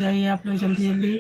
जाइए आप लोग जल्दी जल्दी।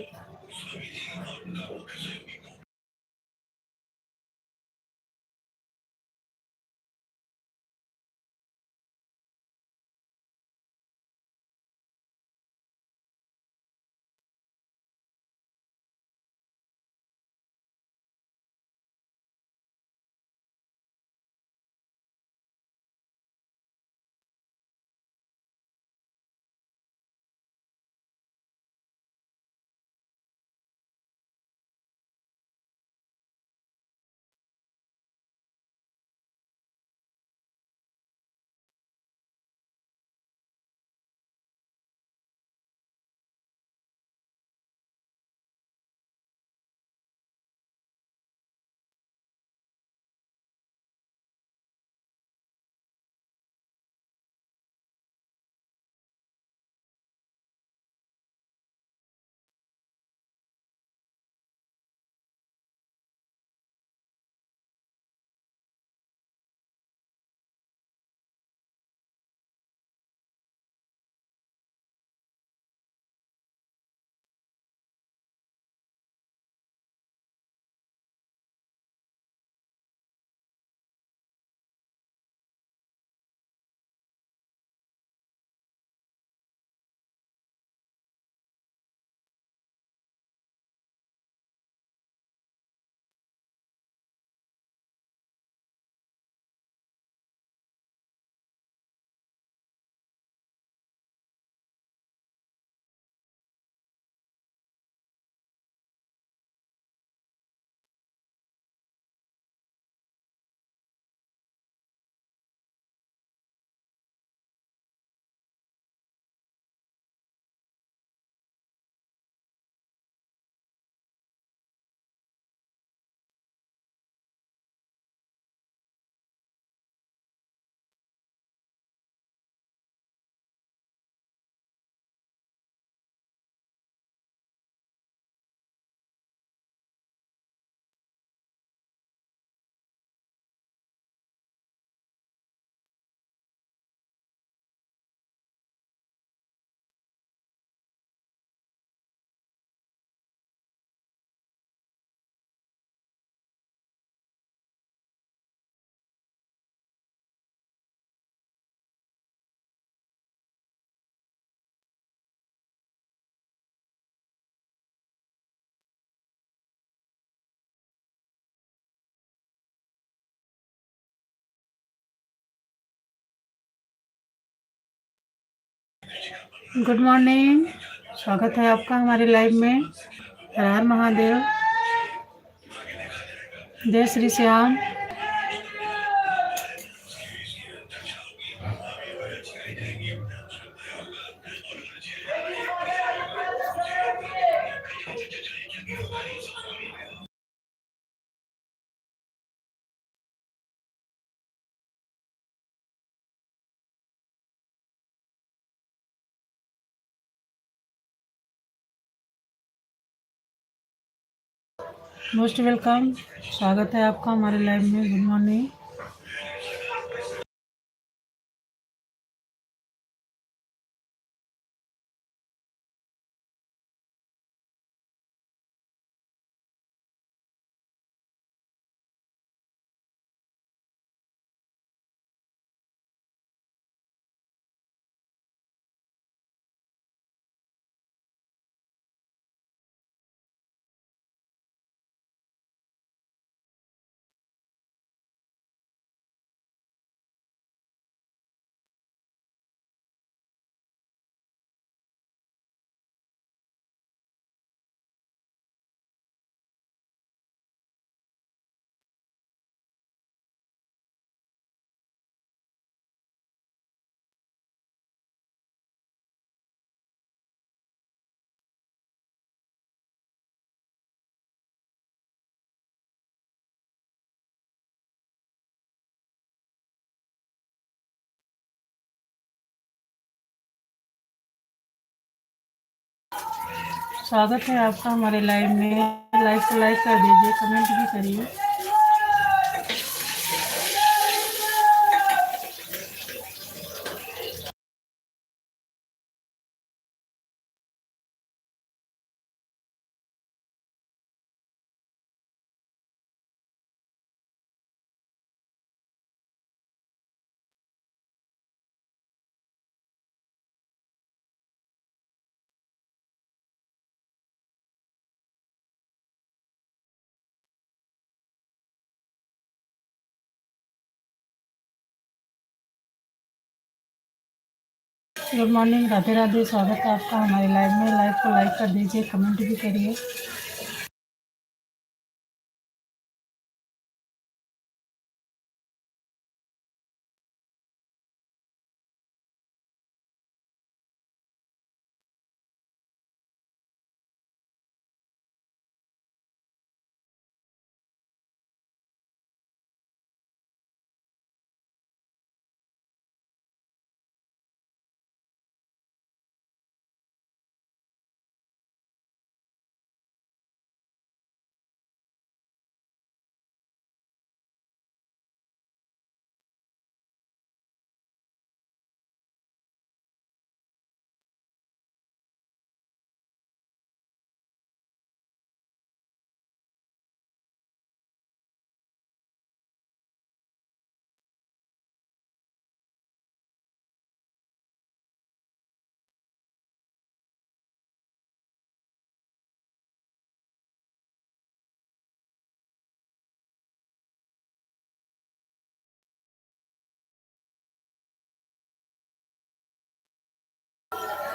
गुड मॉर्निंग, स्वागत है आपका हमारे लाइव में। हर हर महादेव, जय श्री श्याम। मोस्ट वेलकम, स्वागत है आपका हमारे लाइव में। Good morning. स्वागत है आपका हमारे लाइव में। लाइक को लाइक कर दीजिए, कमेंट भी करिए। Good morning, Radhe Radhe. स्वागत है आपका हमारे लाइव में। लाइव को लाइक कर दीजिए, कमेंट भी करिए।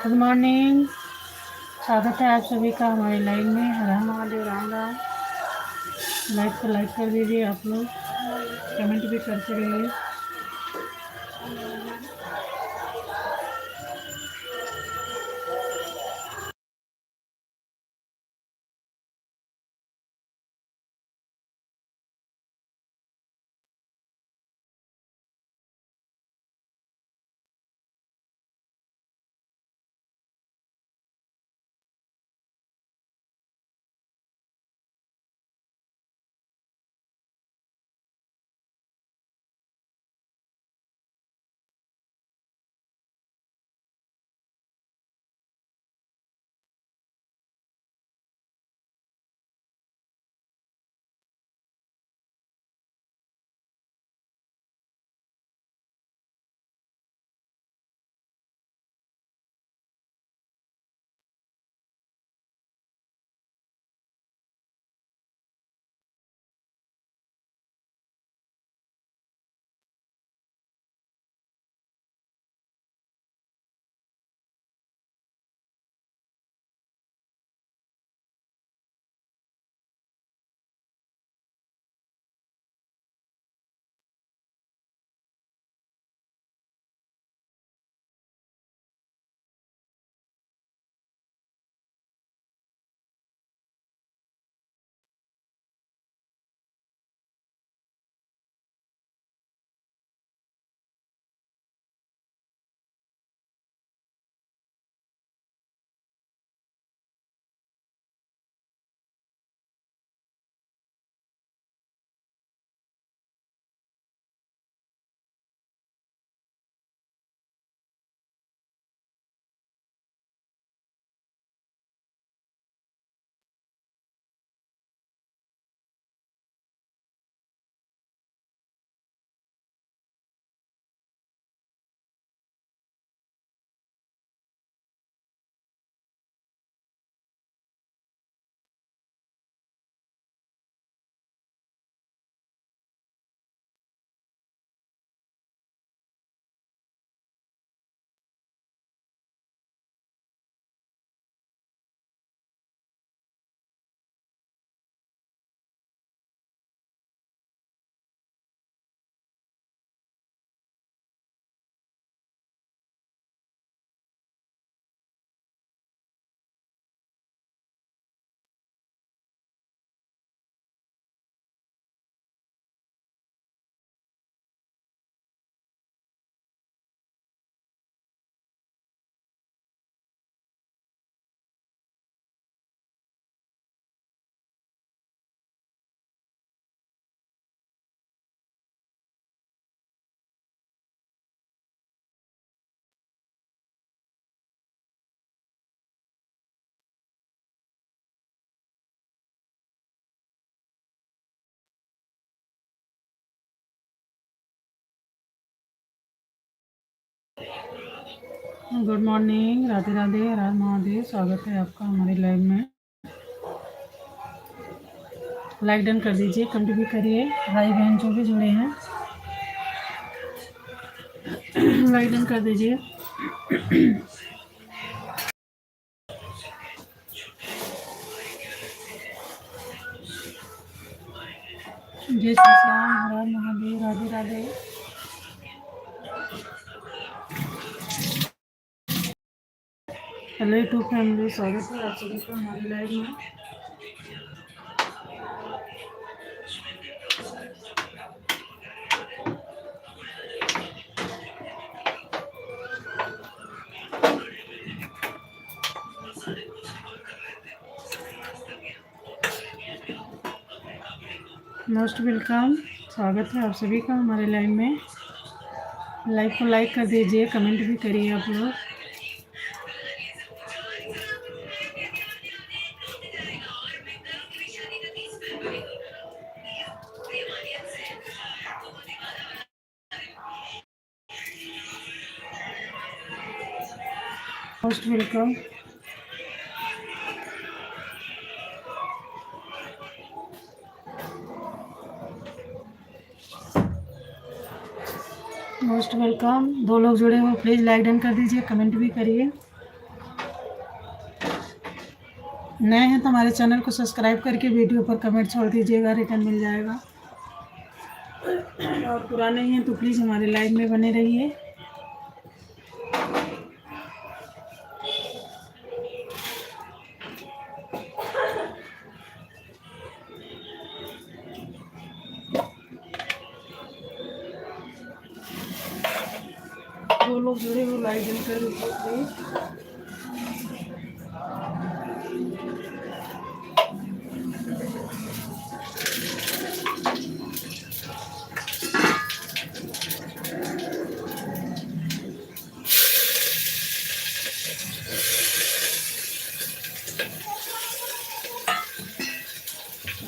गुड मॉर्निंग, स्वागत है आप सभी का हमारे लाइव में। हर हर महादेव, राम राम। लाइव को लाइक कर दीजिए आप लोग, कमेंट भी करते रहिए। गुड मॉर्निंग, राधे राधे, हर हर महादेव। स्वागत है आपका हमारे लाइव में। लाइक डन कर दीजिए, कमेंट भी करिए। भाई बहन जो भी जुड़े हैं लाइक डन कर दीजिए। जय श्री श्याम, हर हर Mahadev, Radhe Radhe. Hello YouTube family, स्वागत है आप सभी का हमारे लाइव में। मोस्ट वेलकम, स्वागत है आप सभी का हमारे लाइव में। लाइव को लाइक कर दीजिए, कमेंट भी करिए आप लोग। Most welcome. Most welcome. 2 लोग जुड़े हो, प्लीज़ लाइक डन कर दीजिए, कमेंट भी करिए। नए हैं तो हमारे चैनल को सब्सक्राइब करके वीडियो पर कमेंट छोड़ दीजिएगा, रिटर्न मिल जाएगा। और पुराने हैं तो प्लीज़ हमारे लाइव में बने रहिए। जो लोग जुड़े हो लाइक डन कर दीजिए प्लीज़।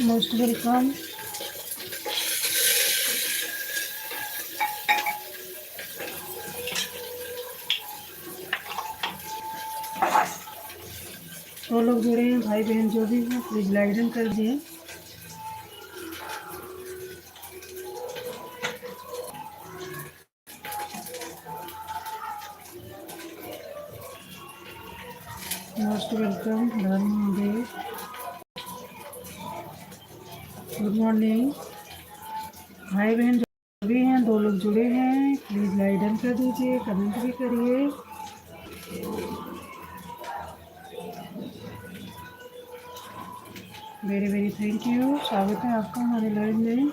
Most welcome. तो लोग जुड़े हैं, भाई बहन जो भी हैं, प्लीज़ लाइक डन कर दिए। मोस्ट वेलकम, हर महादेव, गुड मॉर्निंग। भाई बहन जो भी हैं, 2 लोग जुड़े हैं, प्लीज़ लाइक डन कर दीजिए, कमेंट भी करिए। वेरी वेरी थैंक यू, स्वागत है आपका हमारे लाइव में।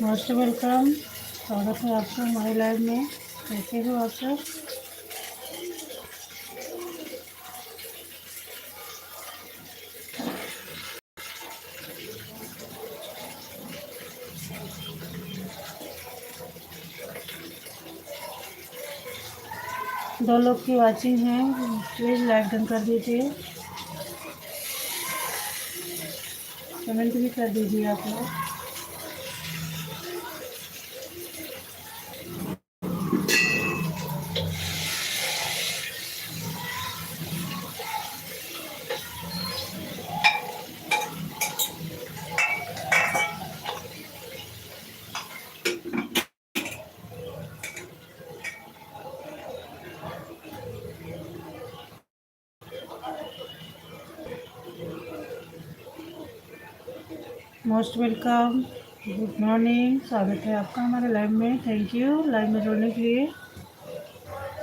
मोस्ट वेलकम, स्वागत है आपका हमारे लाइव में। कैसे हो आप सब? दो लोग की वाचिंग है, प्लीज़ लाइक डन कर दीजिए, कमेंट भी कर दीजिए आप लोग। मोस्ट वेलकम, गुड मॉर्निंग, स्वागत है आपका हमारे लाइव में। थैंक यू लाइव में जुड़ने के लिए।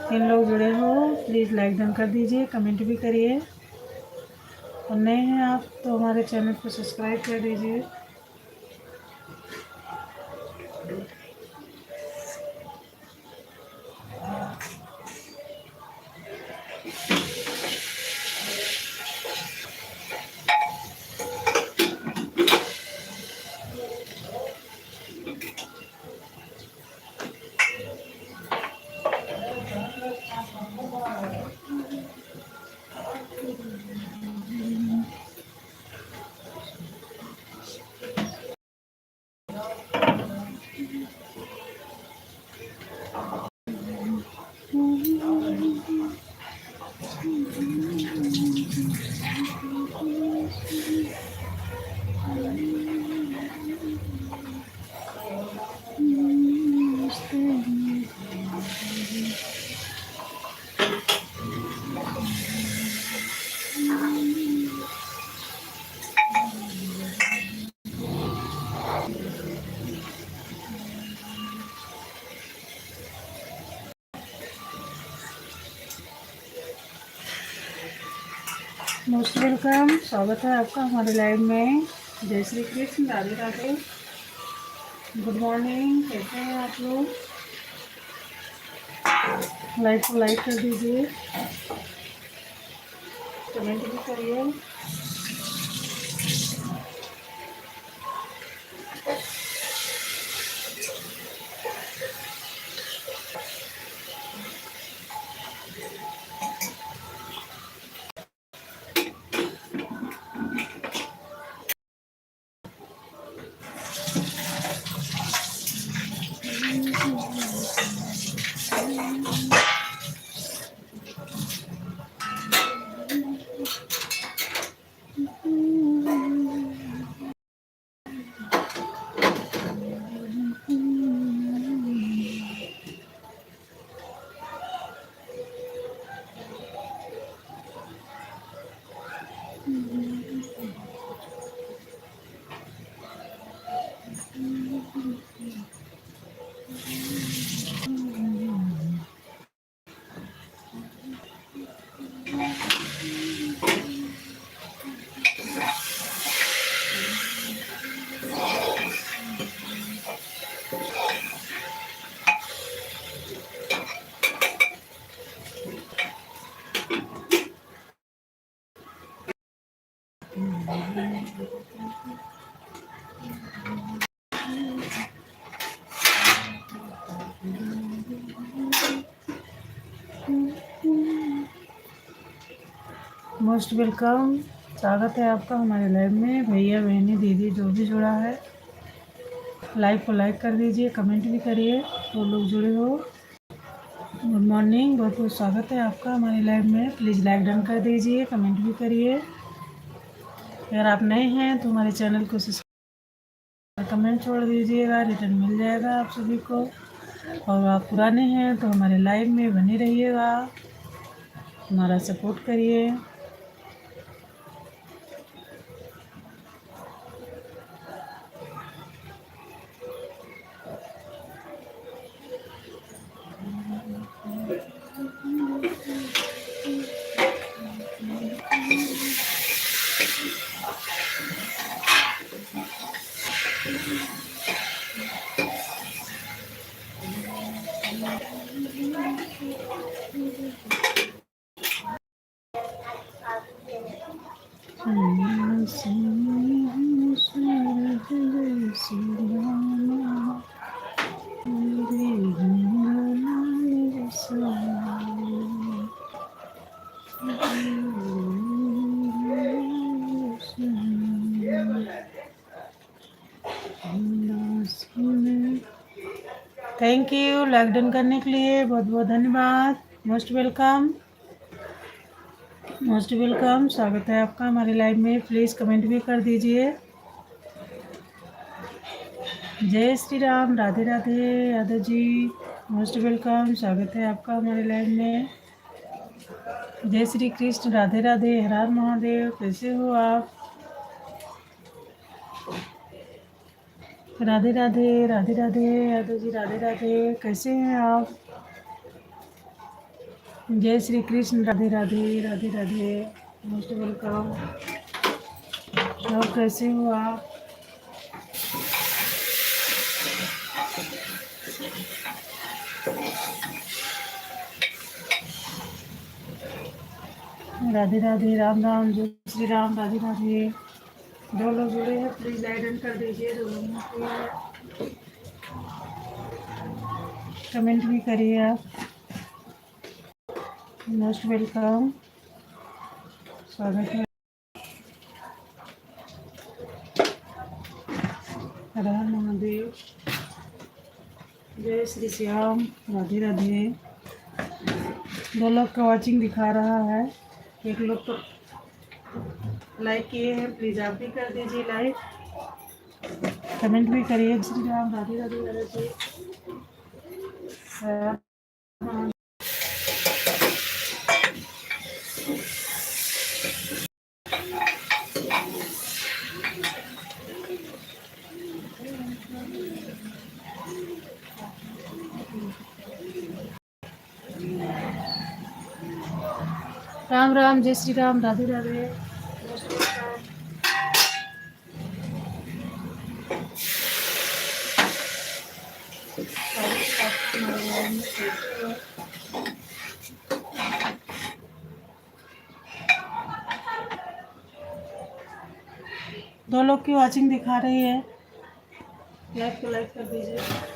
3 लोग जुड़े हो, प्लीज़ लाइक डन कर दीजिए, कमेंट भी करिए। और नए हैं आप तो हमारे चैनल को सब्सक्राइब कर दीजिए। मोस्ट वेलकम, स्वागत है आपका हमारे लाइव में। जय श्री कृष्ण, राधे राधे, गुड मॉर्निंग। कैसे हैं आप लोग? लाइव को लाइक कर दीजिए, कमेंट भी करिए। मोस्ट वेलकम, स्वागत है आपका हमारे लाइव में। भैया बहनी दीदी जो भी जुड़ा है, लाइव को लाइक कर दीजिए, कमेंट भी करिए तो लोग जुड़े हो। गुड मॉर्निंग, बहुत बहुत स्वागत है आपका हमारे लाइव में। प्लीज़ लाइक डन कर दीजिए, कमेंट भी करिए। अगर आप नए हैं तो हमारे चैनल को सब्सक्राइब, कमेंट छोड़ दीजिएगा, रिटर्न मिल जाएगा आप सभी को। और आप पुराने हैं तो हमारे लाइव में बने रहिएगा, हमारा सपोर्ट करिए। थैंक यू लाइक डन करने के लिए, बहुत बहुत धन्यवाद। मोस्ट वेलकम, मोस्ट वेलकम, स्वागत है आपका हमारे लाइव में। प्लीज़ कमेंट भी कर दीजिए। जय श्री राम, राधे राधे यादव जी, मोस्ट वेलकम, स्वागत है आपका हमारे लाइव में। जय श्री कृष्ण, राधे राधे, हर हर महादेव। कैसे हो आप? राधे राधे, राधे राधे यादव जी, राधे राधे, कैसे हैं आप? जय श्री कृष्ण, राधे राधे, राधे राधे, मोस्ट वेलकम। और कैसे हो आप? राधे राधे, राम राम, जय श्री राम, राधे राधे। दो लोग जुड़े हैं, प्लीज लाइक डन कर दीजिए। दो लोगों को कमेंट भी करिए आप। मोस्ट वेलकम, स्वागत है। हर हर महादेव, जय श्री श्याम, राधे राधे। दो लोग का वॉचिंग दिखा रहा है, एक लोग तो लाइक किए हैं, प्लीज़ आप भी कर दीजिए लाइक, कमेंट भी करिए। श्री राम, राधे राधे राधे जी। राम राम, जय श्री राम, राधे राधे। दो लोग की वॉचिंग दिखा रही है, लाइक तो लाइक कर दीजिए।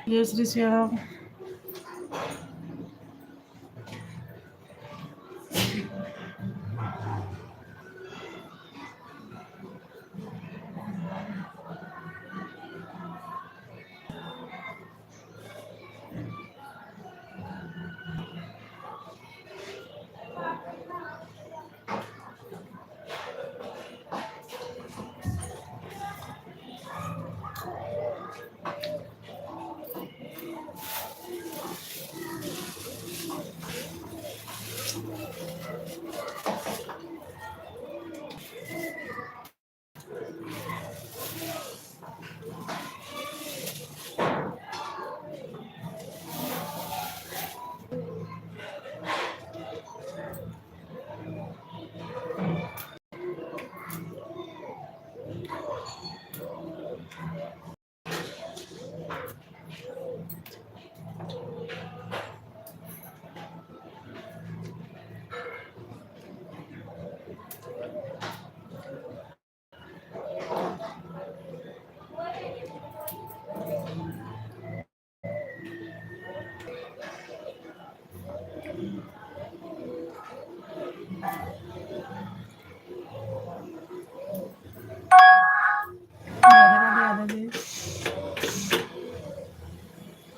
जय श्री श्याम।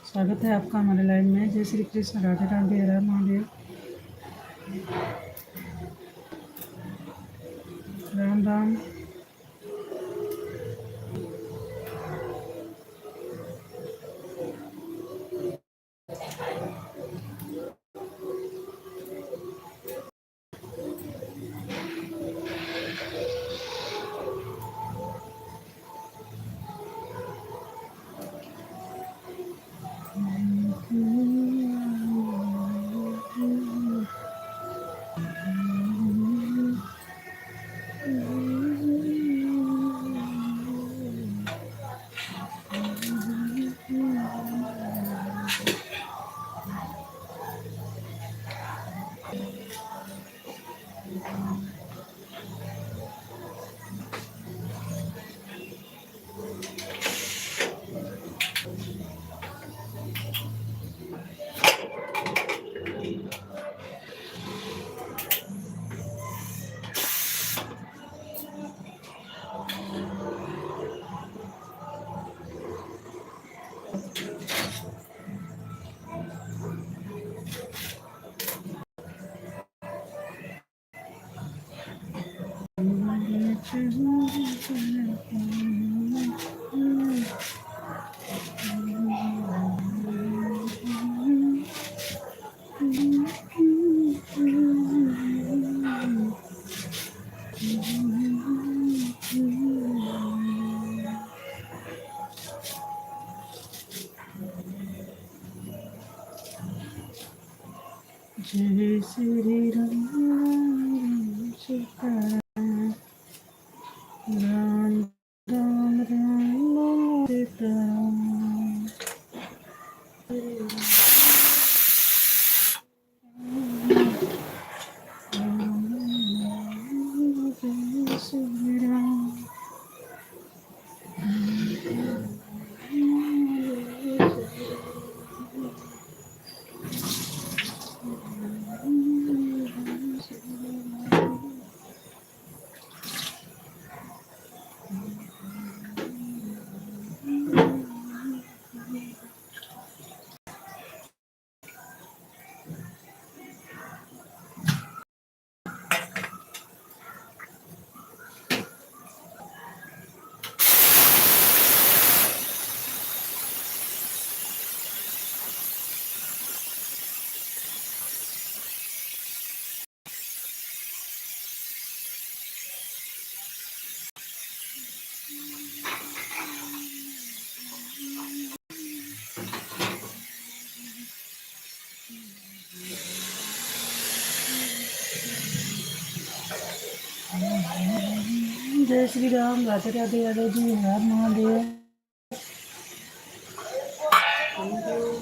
स्वागत है आपका हमारे लाइव में। जय श्री कृष्ण, राधे राधे, हर हर महादेव, राम राम। जय श्री राम सीताराम राम राम राम सीताराम जय श्री राम जय श्री राम राधे राधे यादव जी हर महादेव हर महादेव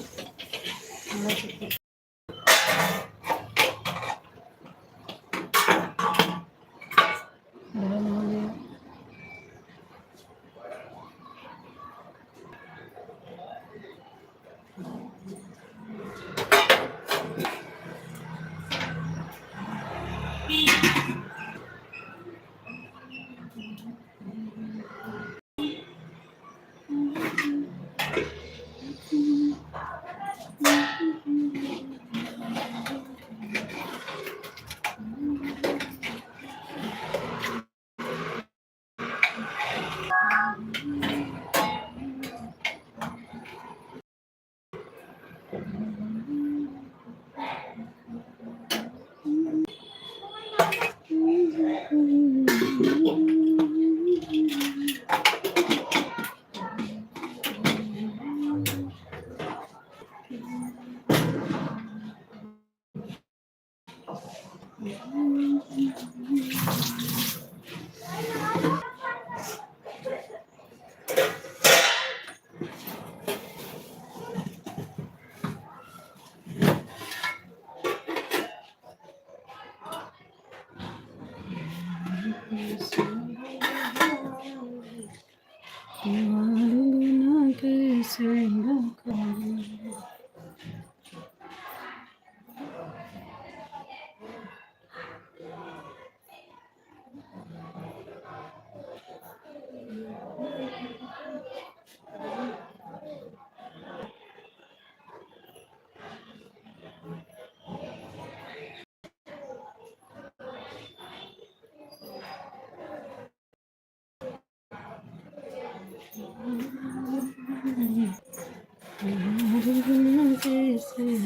कैसे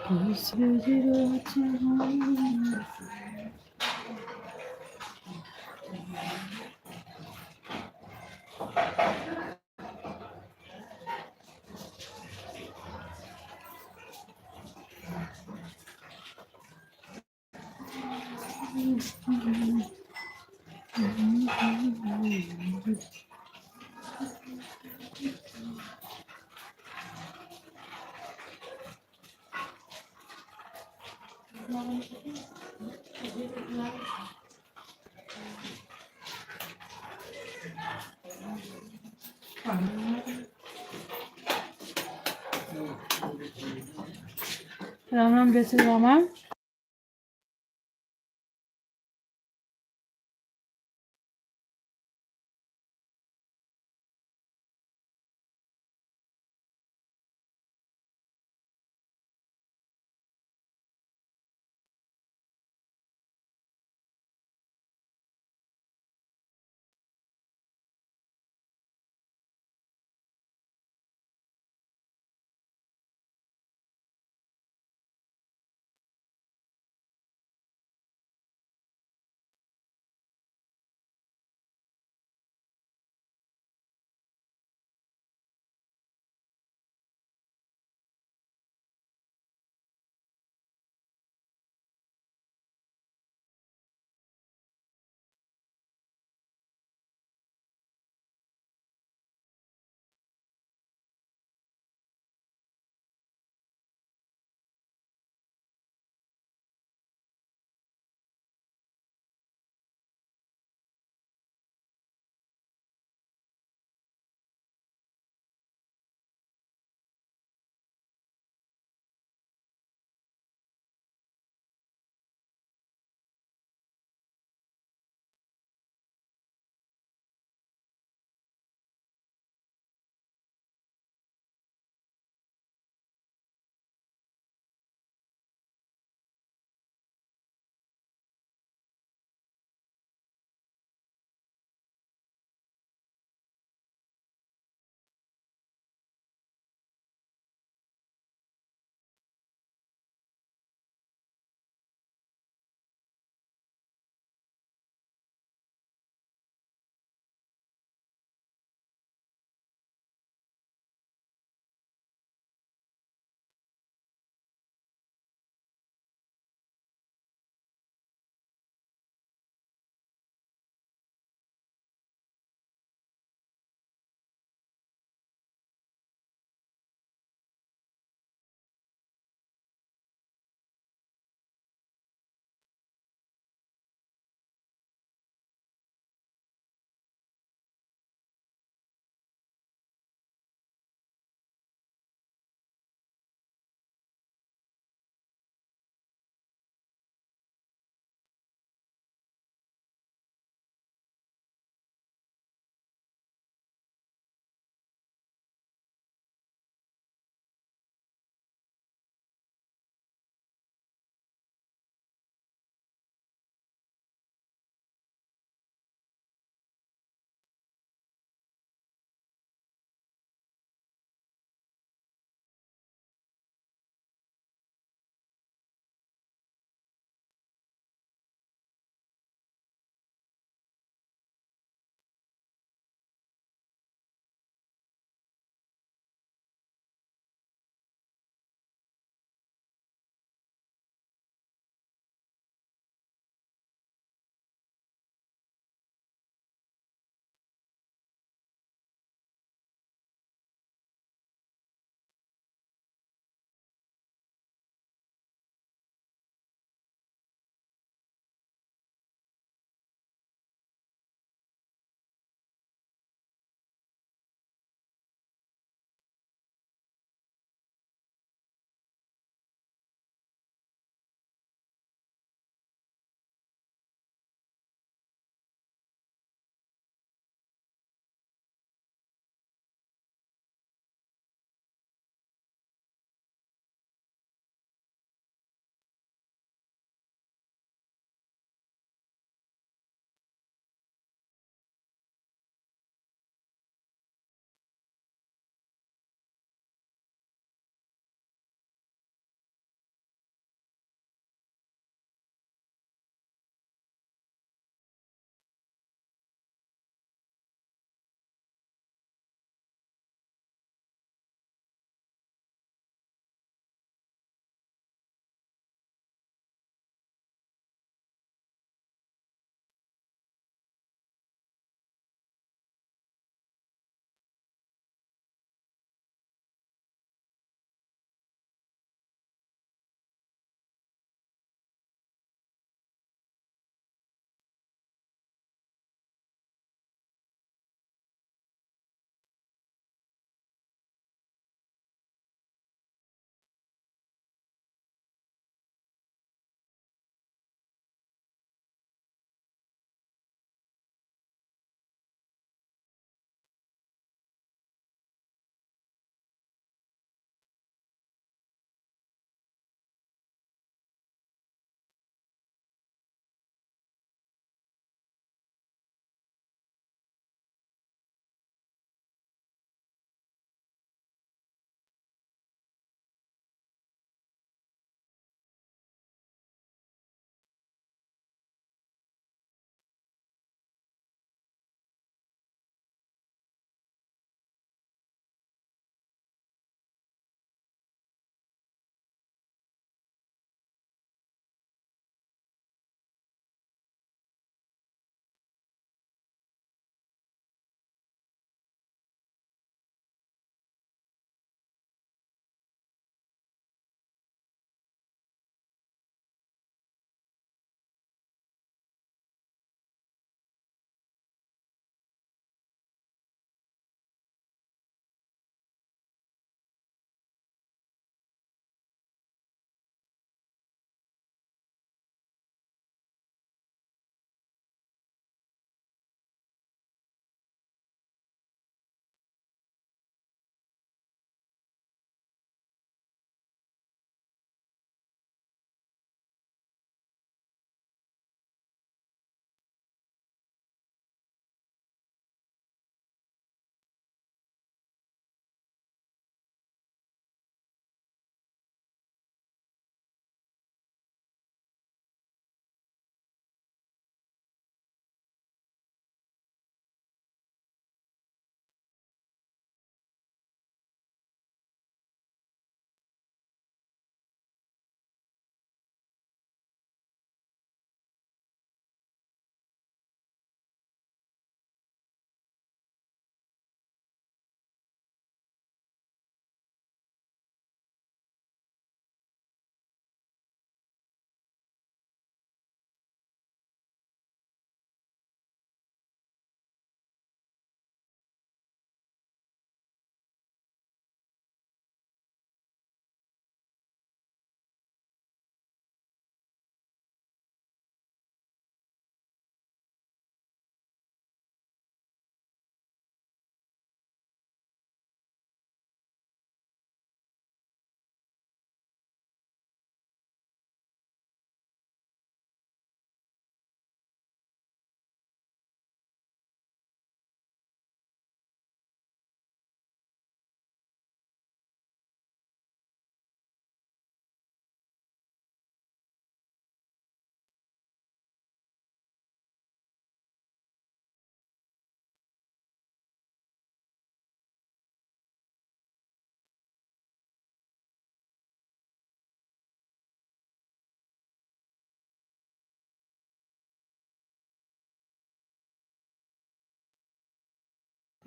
gözleri açamam. राम राम जय श्री राम।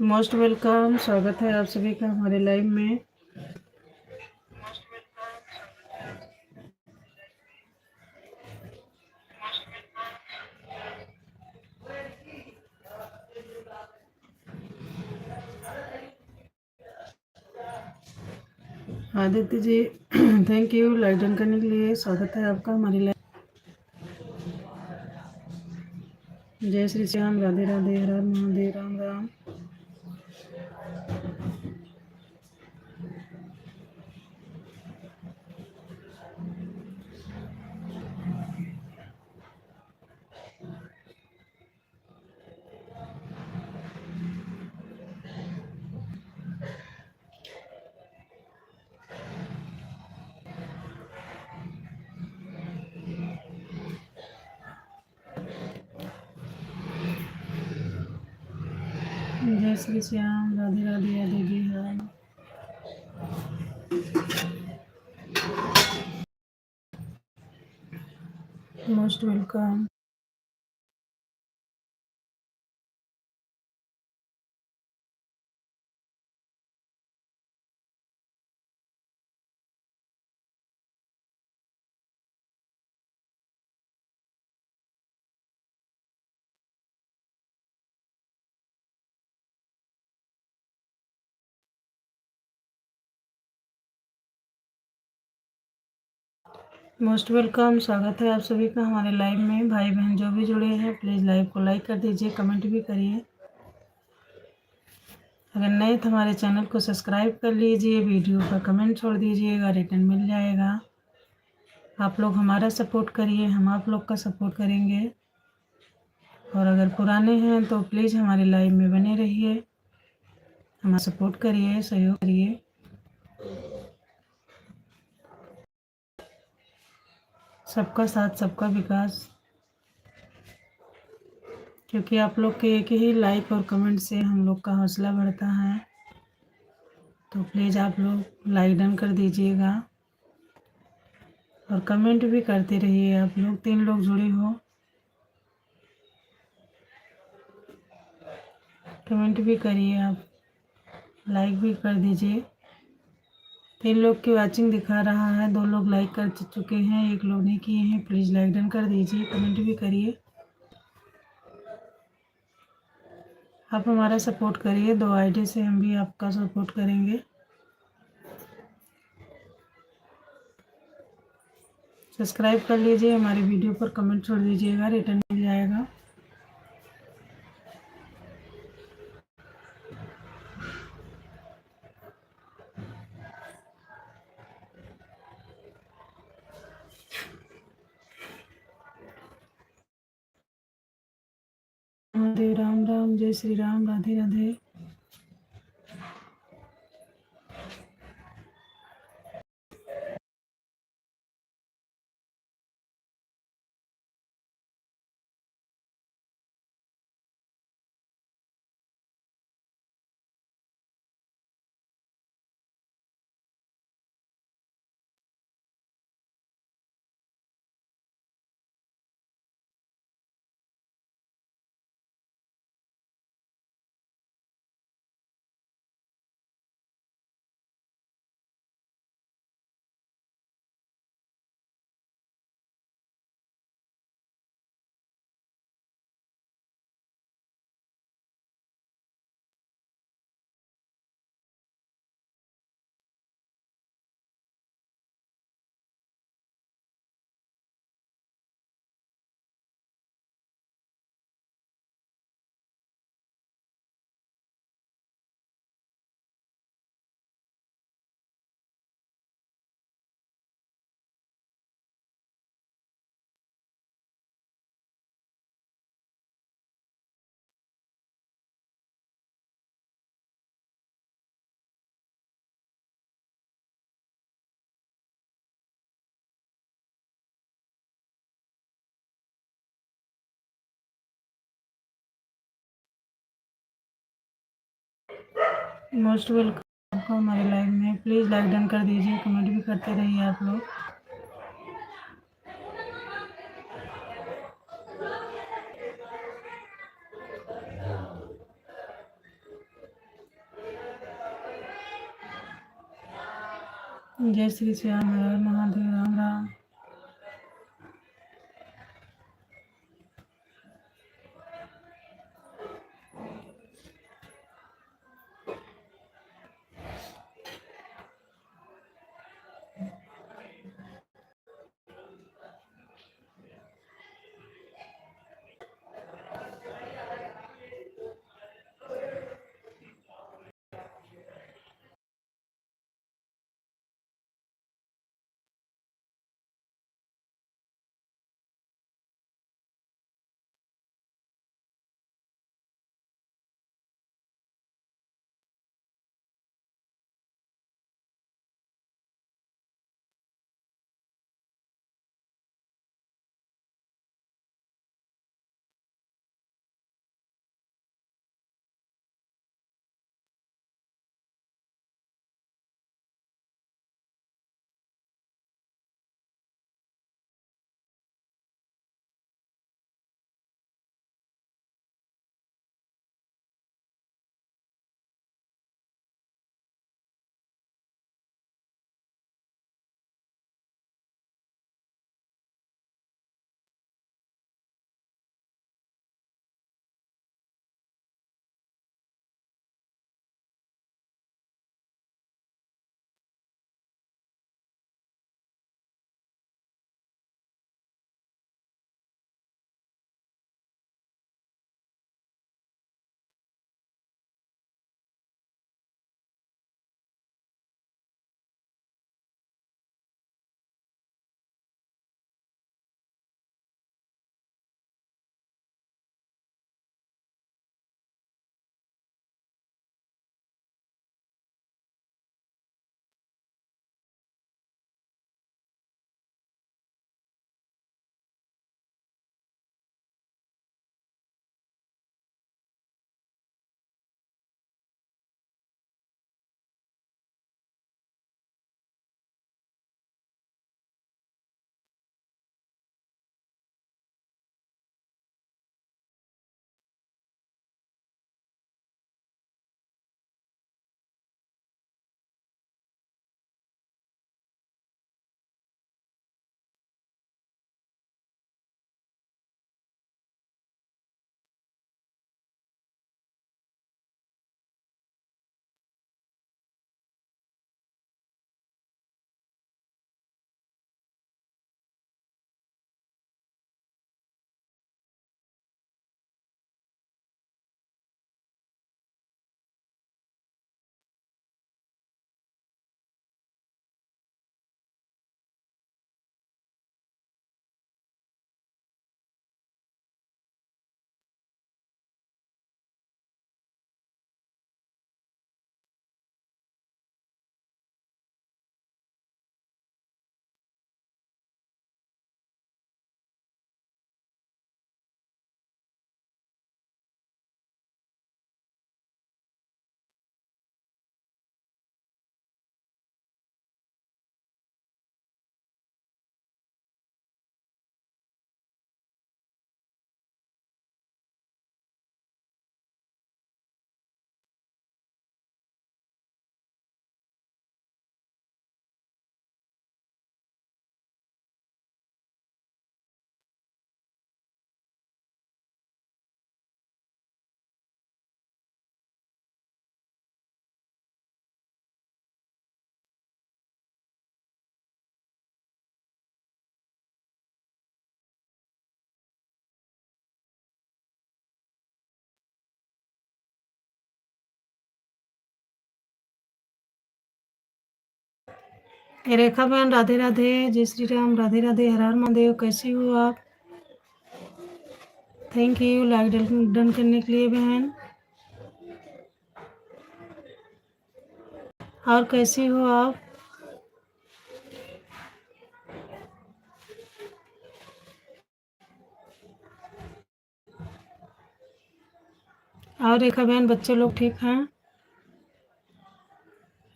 मोस्ट वेलकम, स्वागत है आप सभी का हमारे लाइव में। Aditya ji thank you like done करने के लिए। स्वागत है आपका हमारी लाइव। जय श्री श्याम, राधे राधे, हर हर महादेव, राम राम। जय श्री श्याम, राधे राधे, यादव जी हर। Most welcome. मोस्ट वेलकम, स्वागत है आप सभी का हमारे लाइव में। भाई बहन जो भी जुड़े हैं प्लीज़ लाइव को लाइक कर दीजिए, कमेंट भी करिए। अगर नए तो हमारे चैनल को सब्सक्राइब कर लीजिए, वीडियो पर कमेंट छोड़ दीजिएगा, रिटर्न मिल जाएगा। आप लोग हमारा सपोर्ट करिए, हम आप लोग का सपोर्ट करेंगे। और अगर पुराने हैं तो प्लीज़ हमारे लाइव में बने रहिए, हमारा सपोर्ट करिए, सहयोग करिए। सबका साथ सबका विकास, क्योंकि आप लोग के एक ही लाइक और कमेंट से हम लोग का हौसला बढ़ता है। तो प्लीज़ आप लोग लाइक डन कर दीजिएगा और कमेंट भी करते रहिए। आप लोग 3 लोग जुड़े हो, कमेंट भी करिए, आप लाइक भी कर दीजिए। 3 लोग की वाचिंग दिखा रहा है, 2 लोग लाइक कर चुके हैं, 1 लोग नहीं किए हैं। प्लीज़ लाइक डन कर दीजिए, कमेंट भी करिए। आप हमारा सपोर्ट करिए, 2 आईडी से हम भी आपका सपोर्ट करेंगे। सब्सक्राइब कर लीजिए, हमारी वीडियो पर कमेंट छोड़ दीजिएगा, रिटर्न मिल जाएगा। महादेव, राम राम, जय श्री राम, राधे राधे। मोस्ट वेलकम आपको हमारे लाइव में। प्लीज़ लाइक डन कर दीजिए, कमेंट भी करते रहिए आप लोग। जय श्री श्याम, हर हर महादेव, राम राम। रेखा बहन, राधे राधे। जय श्री राम, राधे राधे, हर हर महादेव। कैसी हो आप? थैंक यू लाइक डन करने के लिए बहन। और कैसी हो आप? और रेखा बहन, बच्चे लोग ठीक हैं?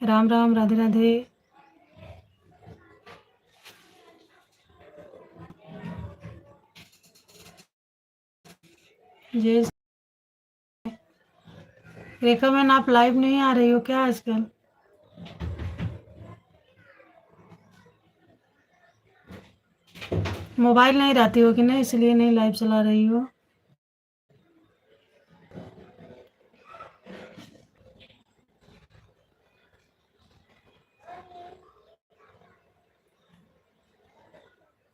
राम राम, राधे राधे। जय। रेखा बहन, आप लाइव नहीं आ रही हो क्या आजकल? मोबाइल नहीं रहती हो कि नहीं, इसलिए नहीं लाइव चला रही हो।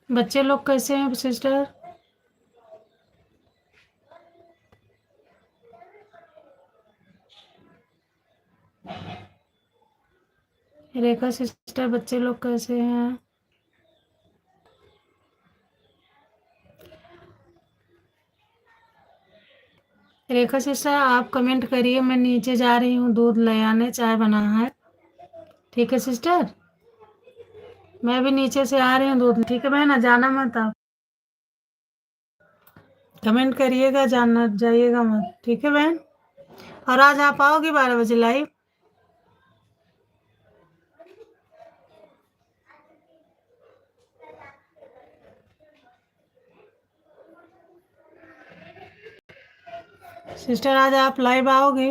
बच्चे लोग कैसे हैं सिस्टर? रेखा सिस्टर, बच्चे लोग कैसे हैं? रेखा सिस्टर आप कमेंट करिए, मैं नीचे जा रही हूँ दूध ले आने, चाय बनाना है। ठीक है सिस्टर, मैं भी नीचे से आ रही हूँ दूध। ठीक है बहन, जाना मत आप, कमेंट करिएगा, जाना जाइएगा मत। ठीक है बहन, और आज आप आओगी 12 बजे लाइव? सिस्टर आज आप लाइव आओगे?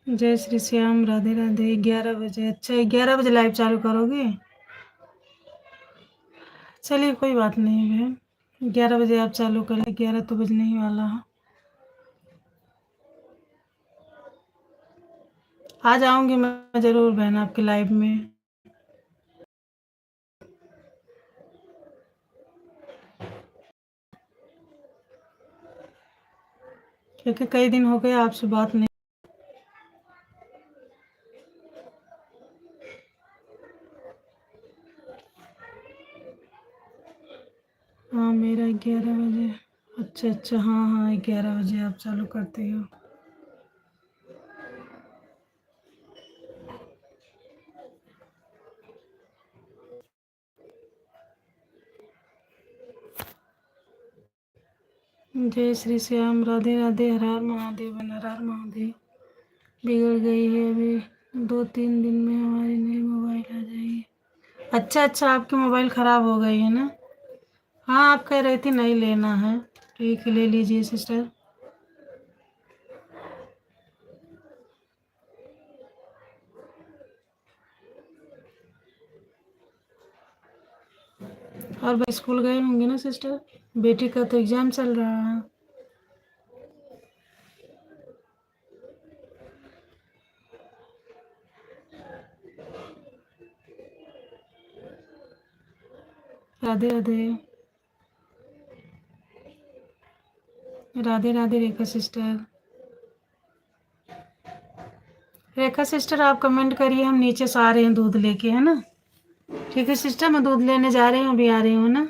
जय श्री श्याम, राधे राधे। 11 बजे? अच्छा 11 बजे लाइव चालू करोगे? चलिए कोई बात नहीं बहन, 11 बजे आप चालू करें, 11 तो बजने ही वाला है। आ जाऊंगी मैं जरूर बहन आपके लाइव में, क्योंकि कई दिन हो गए आपसे बात नहीं। हाँ मेरा 11 बजे। अच्छा अच्छा, हाँ हाँ 11 बजे आप चालू करते हो। जय श्री श्याम, राधे राधे। हर हर महादेव बहन, हर हर महादेव। बिगड़ गई है अभी, 2-3 दिन में हमारी नई मोबाइल आ जाएगी। अच्छा अच्छा, आपकी मोबाइल ख़राब हो गई है ना? हाँ आप कह रही थी नहीं लेना है, ठीक है ले लीजिए सिस्टर। और भाई स्कूल गए होंगे ना सिस्टर? बेटी का तो एग्ज़ाम चल रहा है। राधे राधे। राधे राधे रेखा सिस्टर। रेखा सिस्टर आप कमेंट करिए, हम नीचे से आ रहे हैं दूध लेके, है ना? ठीक है सिस्टर, मैं दूध लेने जा रही हूँ, अभी आ रही हूँ ना।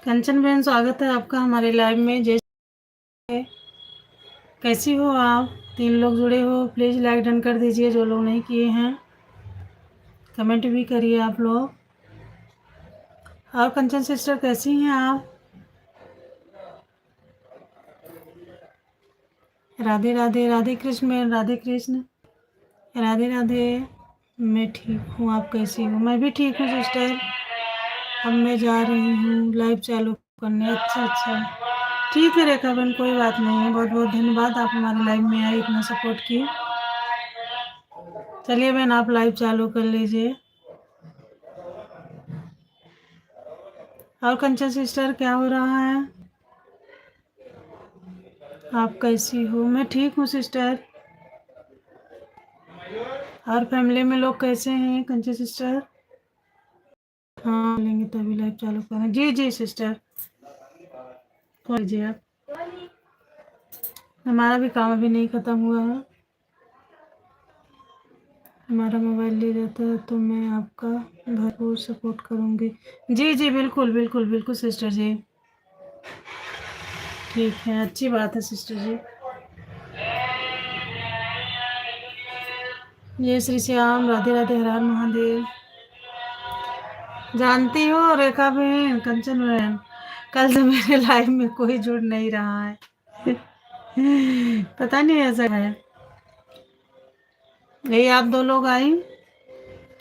कंचन बहन, स्वागत है आपका हमारे लाइव में। जैसे कैसी हो आप? 3 लोग जुड़े हो, प्लीज़ लाइक डन कर दीजिए जो लोग नहीं किए हैं। कमेंट भी करिए आप लोग। और कंचन सिस्टर कैसी हैं आप? राधे राधे। राधे कृष्ण बहन, राधे कृष्ण। राधे राधे। मैं ठीक हूँ, आप कैसी हो? मैं भी ठीक हूँ सिस्टर। अब मैं जा रही हूँ लाइव चालू करने। अच्छा अच्छा, ठीक है रेखा बहन, कोई बात नहीं है। बहुत बहुत धन्यवाद, आप हमारे लाइव में आए, इतना सपोर्ट किए। चलिए बहन, आप लाइव चालू कर लीजिए। और कंचन सिस्टर क्या हो रहा है? आप कैसी हो? मैं ठीक हूँ सिस्टर। और फैमिली में लोग कैसे हैं कंचन सिस्टर? हाँ लेंगे तभी लाइव चालू करें। जी जी सिस्टर, लीजिए आप। हमारा भी काम अभी नहीं ख़त्म हुआ है। हमारा मोबाइल ले जाता है तो मैं आपका भरपूर सपोर्ट करूँगी। जी जी बिल्कुल बिल्कुल बिल्कुल सिस्टर जी, ठीक है, अच्छी बात है सिस्टर जी। जय श्री श्याम, राधे राधे, हर हर महादेव। जानती हो रेखा बहन, कंचन बहन, कल से मेरे लाइफ में कोई जुड़ नहीं रहा है। पता नहीं ऐसा है। यही आप 2 लोग आई,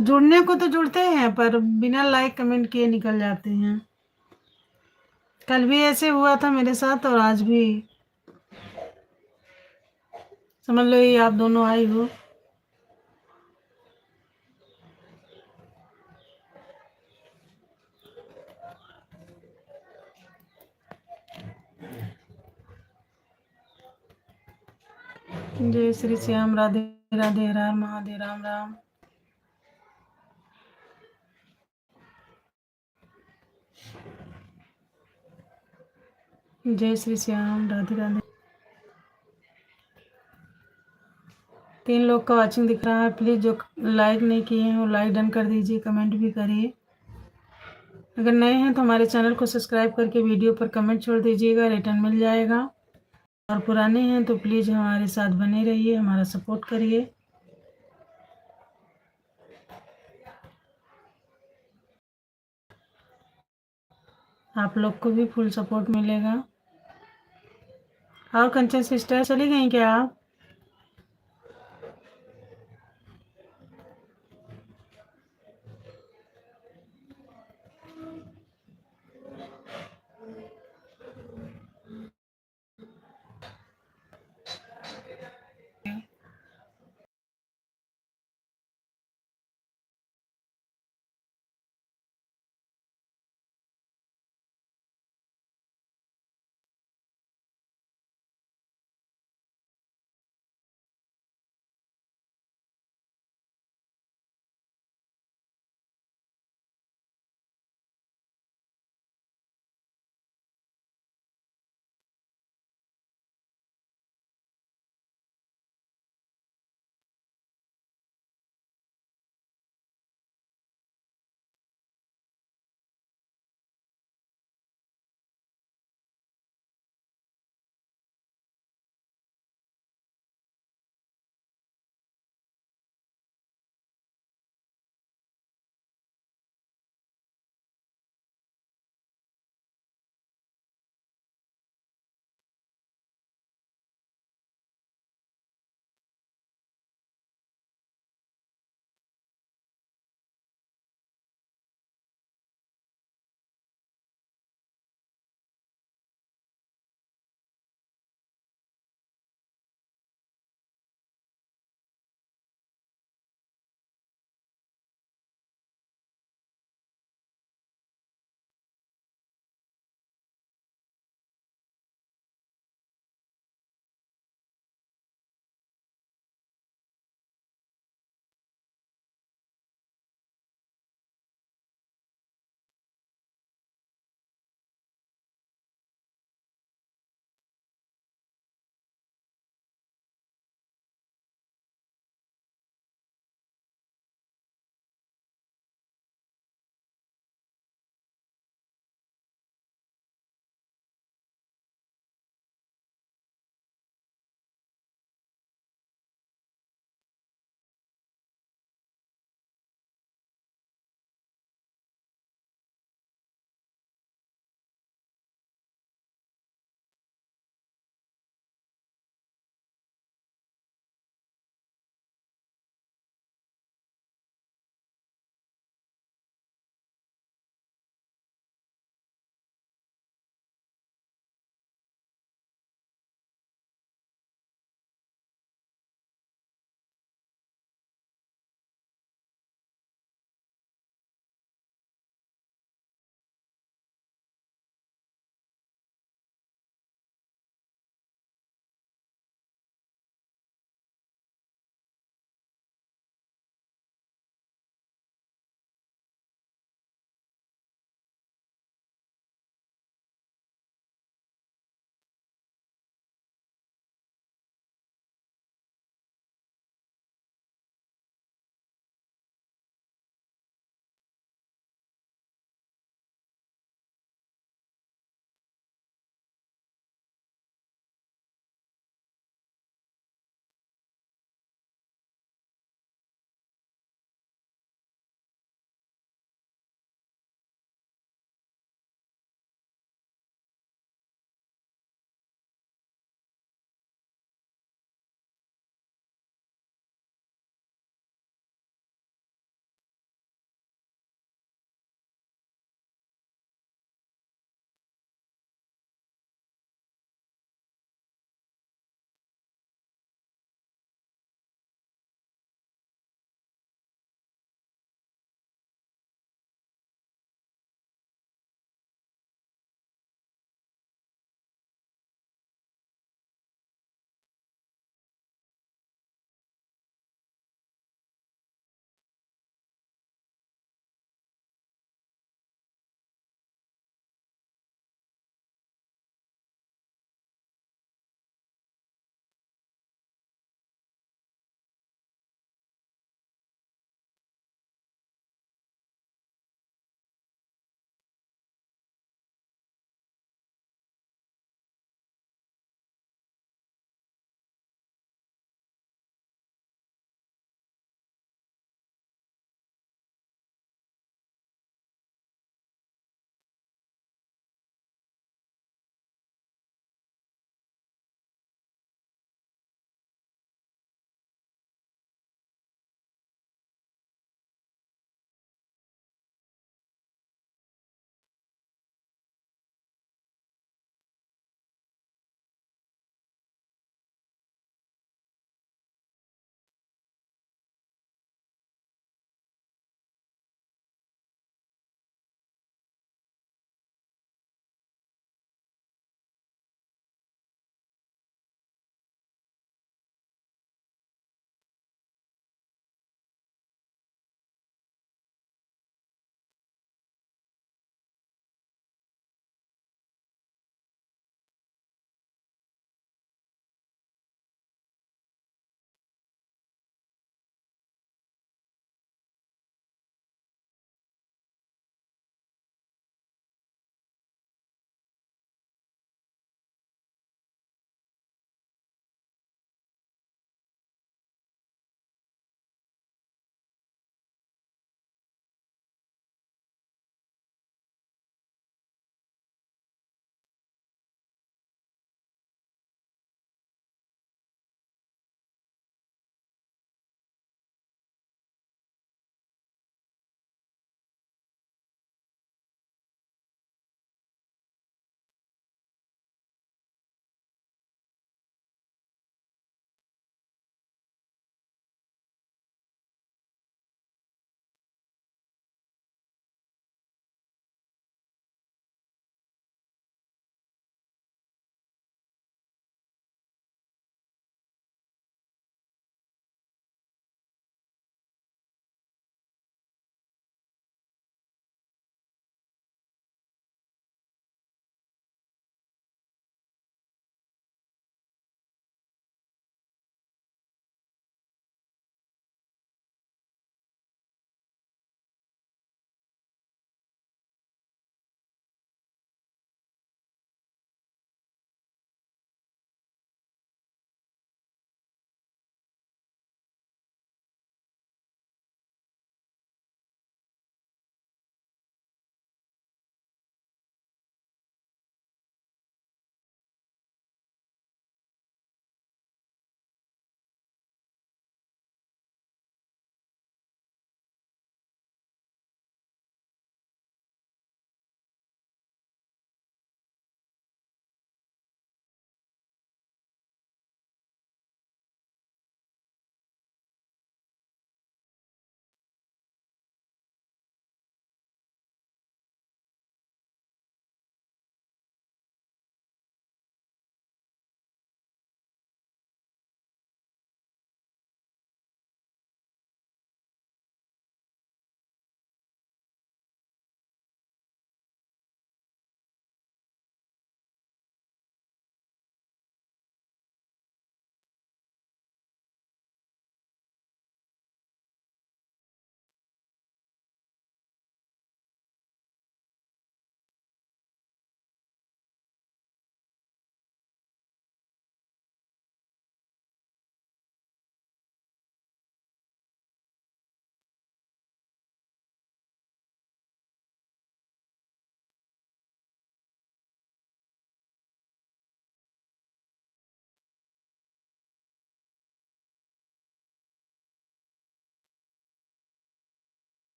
जुड़ने को तो जुड़ते हैं पर बिना लाइक कमेंट किए निकल जाते हैं। कल भी ऐसे हुआ था मेरे साथ और आज भी। समझ लो ये आप दोनों आई हो। जय श्री श्याम, राधे राधे, हर हर महादेव, राम राम। जय श्री श्याम, राधे राधे। 3 लोग का वॉचिंग दिख रहा है, प्लीज़ जो लाइक नहीं किए हैं वो लाइक डन कर दीजिए, कमेंट भी करिए। अगर नए हैं तो हमारे चैनल को सब्सक्राइब करके वीडियो पर कमेंट छोड़ दीजिएगा, रिटर्न मिल जाएगा। और पुराने हैं तो प्लीज़ हमारे साथ बने रहिए, हमारा सपोर्ट करिए। आप लोग को भी फुल सपोर्ट मिलेगा। और कंचन सिस्टर चली गई क्या आप?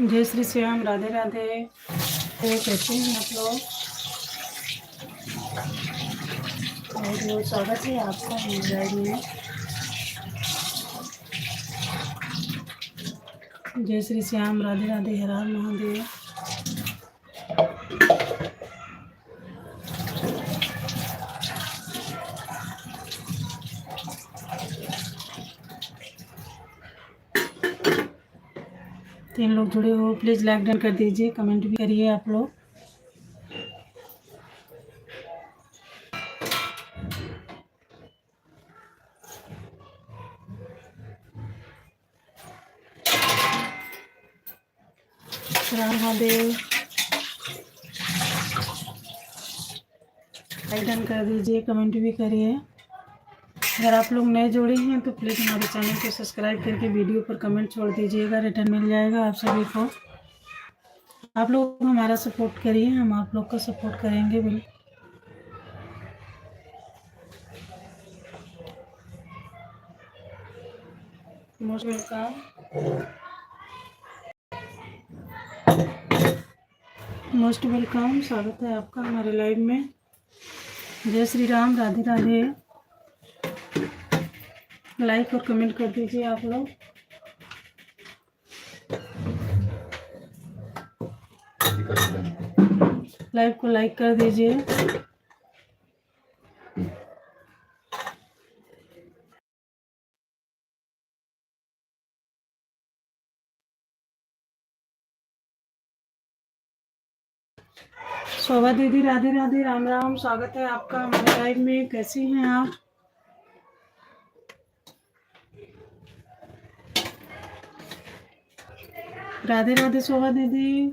जय श्री श्याम, राधे राधे। कैसे हैं आप लोग? बहुत बहुत स्वागत है आपका मेरे लाइव में। जय श्री श्याम, राधे राधे, हर हर महादेव। तीन लोग जुड़े हो, प्लीज़ लाइक डन कर दीजिए, कमेंट भी करिए आप लोग। राम महादेव, लाइक डन कर दीजिए, कमेंट भी करिए। अगर आप लोग नए जुड़े हैं तो प्लीज़ हमारे चैनल को सब्सक्राइब करके वीडियो पर कमेंट छोड़ दीजिएगा, रिटर्न मिल जाएगा आप सभी को। आप लोग हमारा सपोर्ट करिए, हम आप लोग का सपोर्ट करेंगे बिल्कुल। मोस्ट वेलकम, मोस्ट वेलकम, स्वागत है आपका हमारे लाइव में। जय श्री राम, राधे राधे। लाइक और कमेंट कर दीजिए आप लोग। लाइव को लाइक कर दीजिए। शोभा दीदी, राधे राधे, राम राम, स्वागत है आपका हमारे लाइव में। कैसी हैं आप? राधे राधे शोभा दीदी।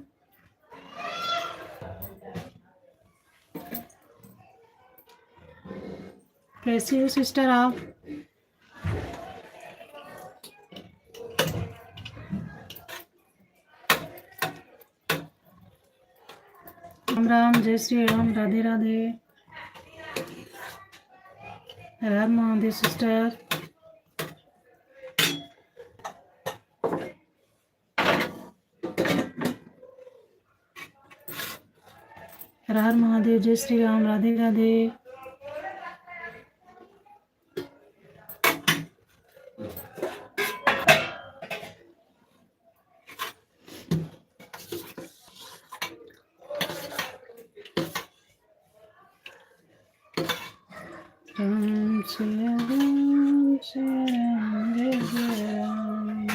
कैसी हो सिस्टर आप? राम राम, जय श्री राम, राधे राधे, राम महादेव सिस्टर। हर हर महादेव, जय श्री राम, राधे राधे। राम सिया राम सिया राम, जय जय राम।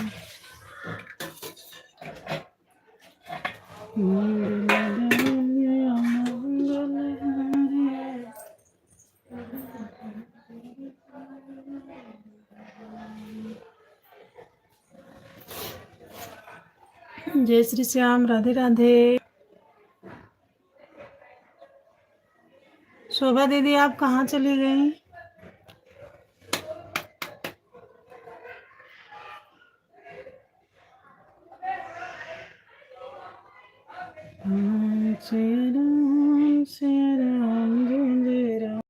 जय श्री श्याम, राधे राधे। शोभा दीदी आप कहाँ चली गई? श्री राम जय जय राम,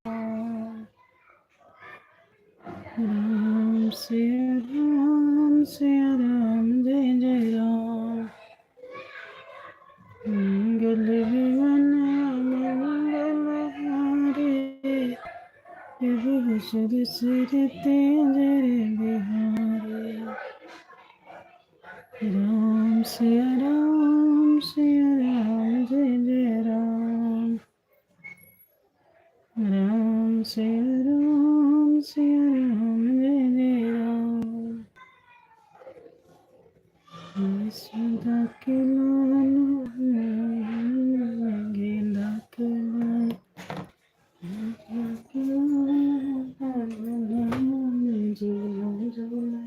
राम श्री राम जय जय राम। मंगल विवन मंगलहारी, विभु सुर सिर तेजरे बिहारी। राम सिया राम जय जय राम, राम सिया राम जय जय राम। यशोदा के लाल गेंदा के लाल, झूला झूला।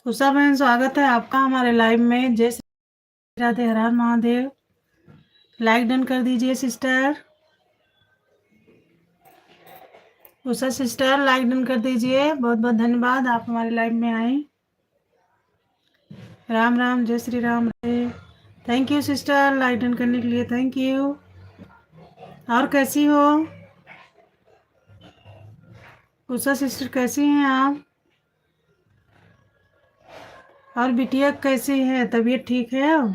उषा बहन, स्वागत है आपका हमारे लाइव में। जय श्री राधे, हर हर महादेव। लाइक डन कर दीजिए sister. Usha sister like done कर दीजिए। बहुत बहुत धन्यवाद, आप हमारे लाइव में आए। राम राम, जय Shri Ram. Thank you sister, like done करने के लिए थैंक यू। और कैसी हो उषा सिस्टर, कैसी हैं आप? और बिटिया कैसी है, तबीयत ठीक है अब?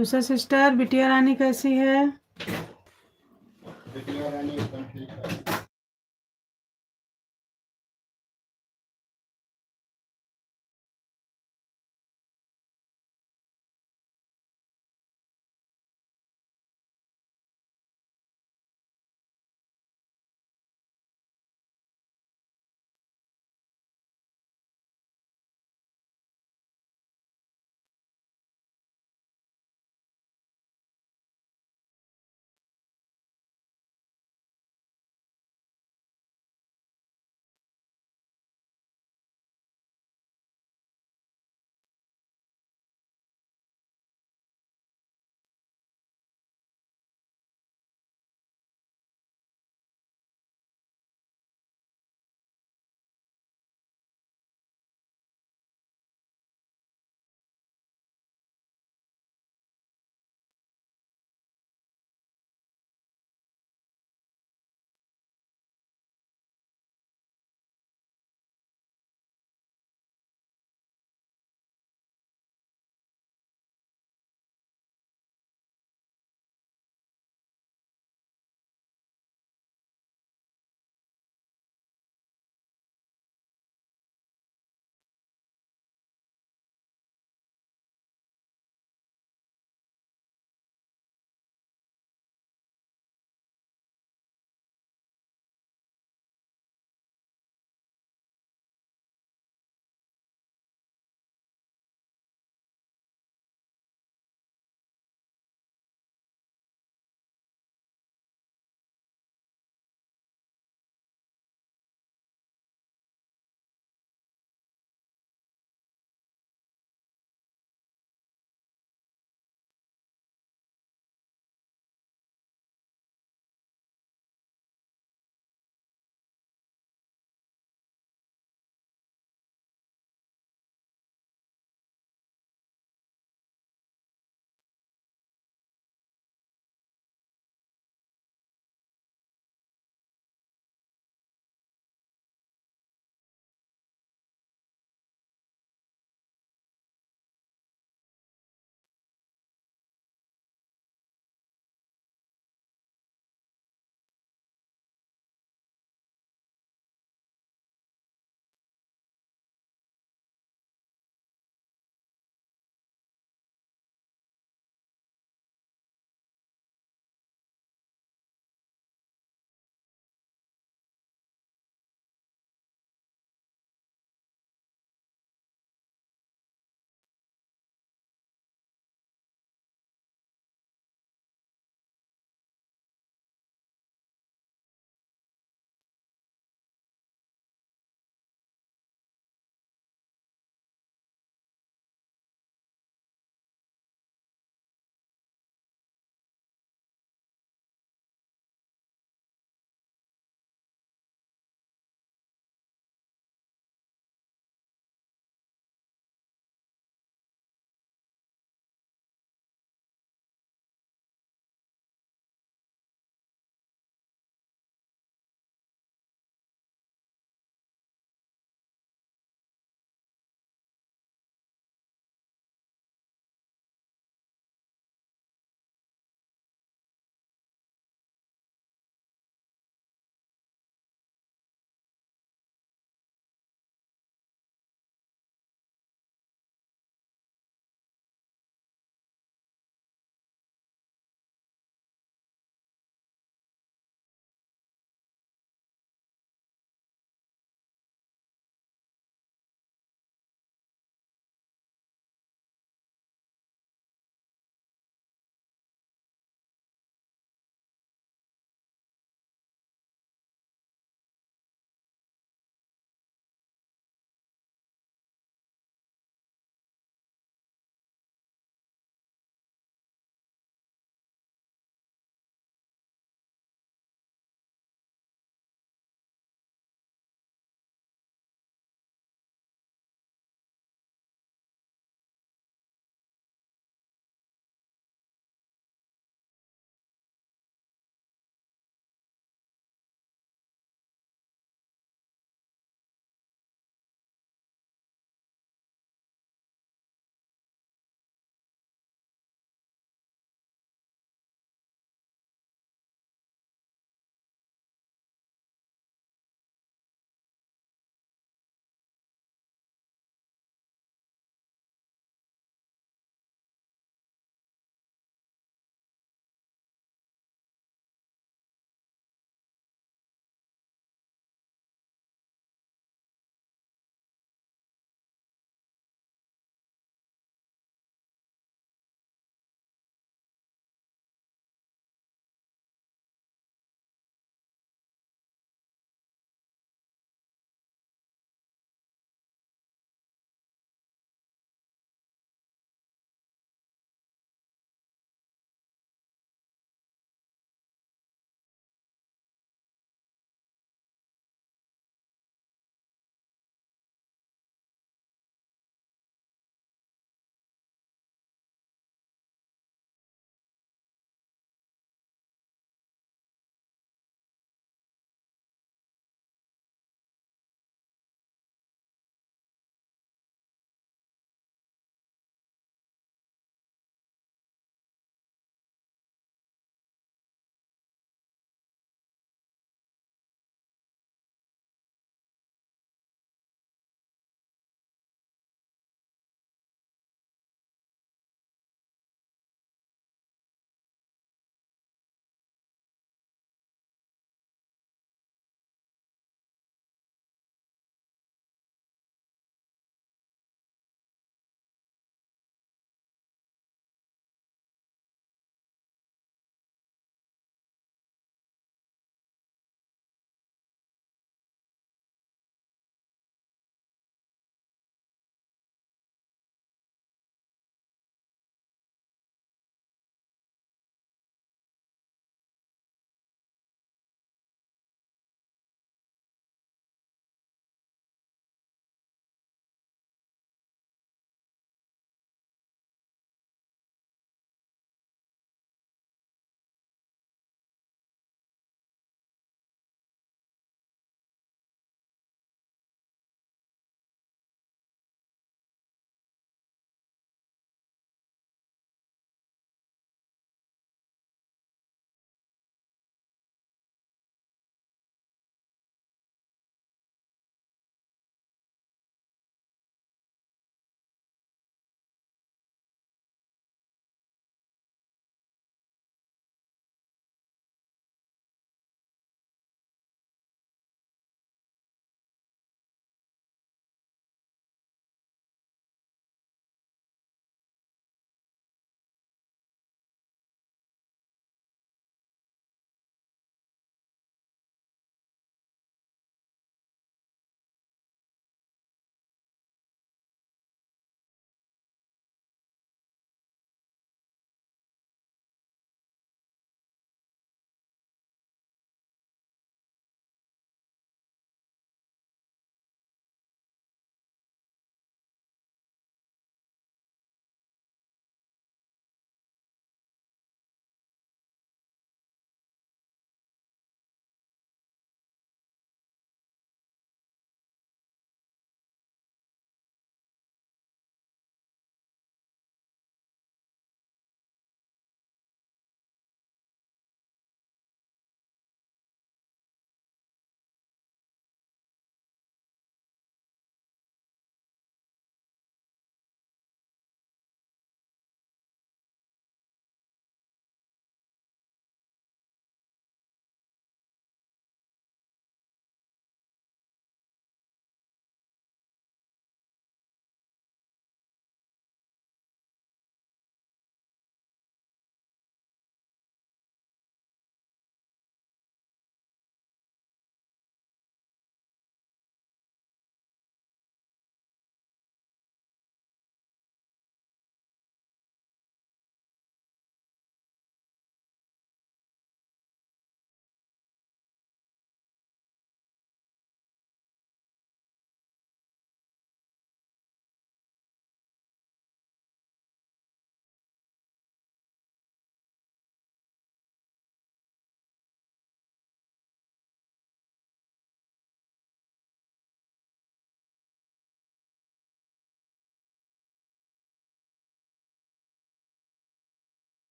उषा सिस्टर, बिटिया रानी कैसी है? बिटिया रानी एकदम ठीक है।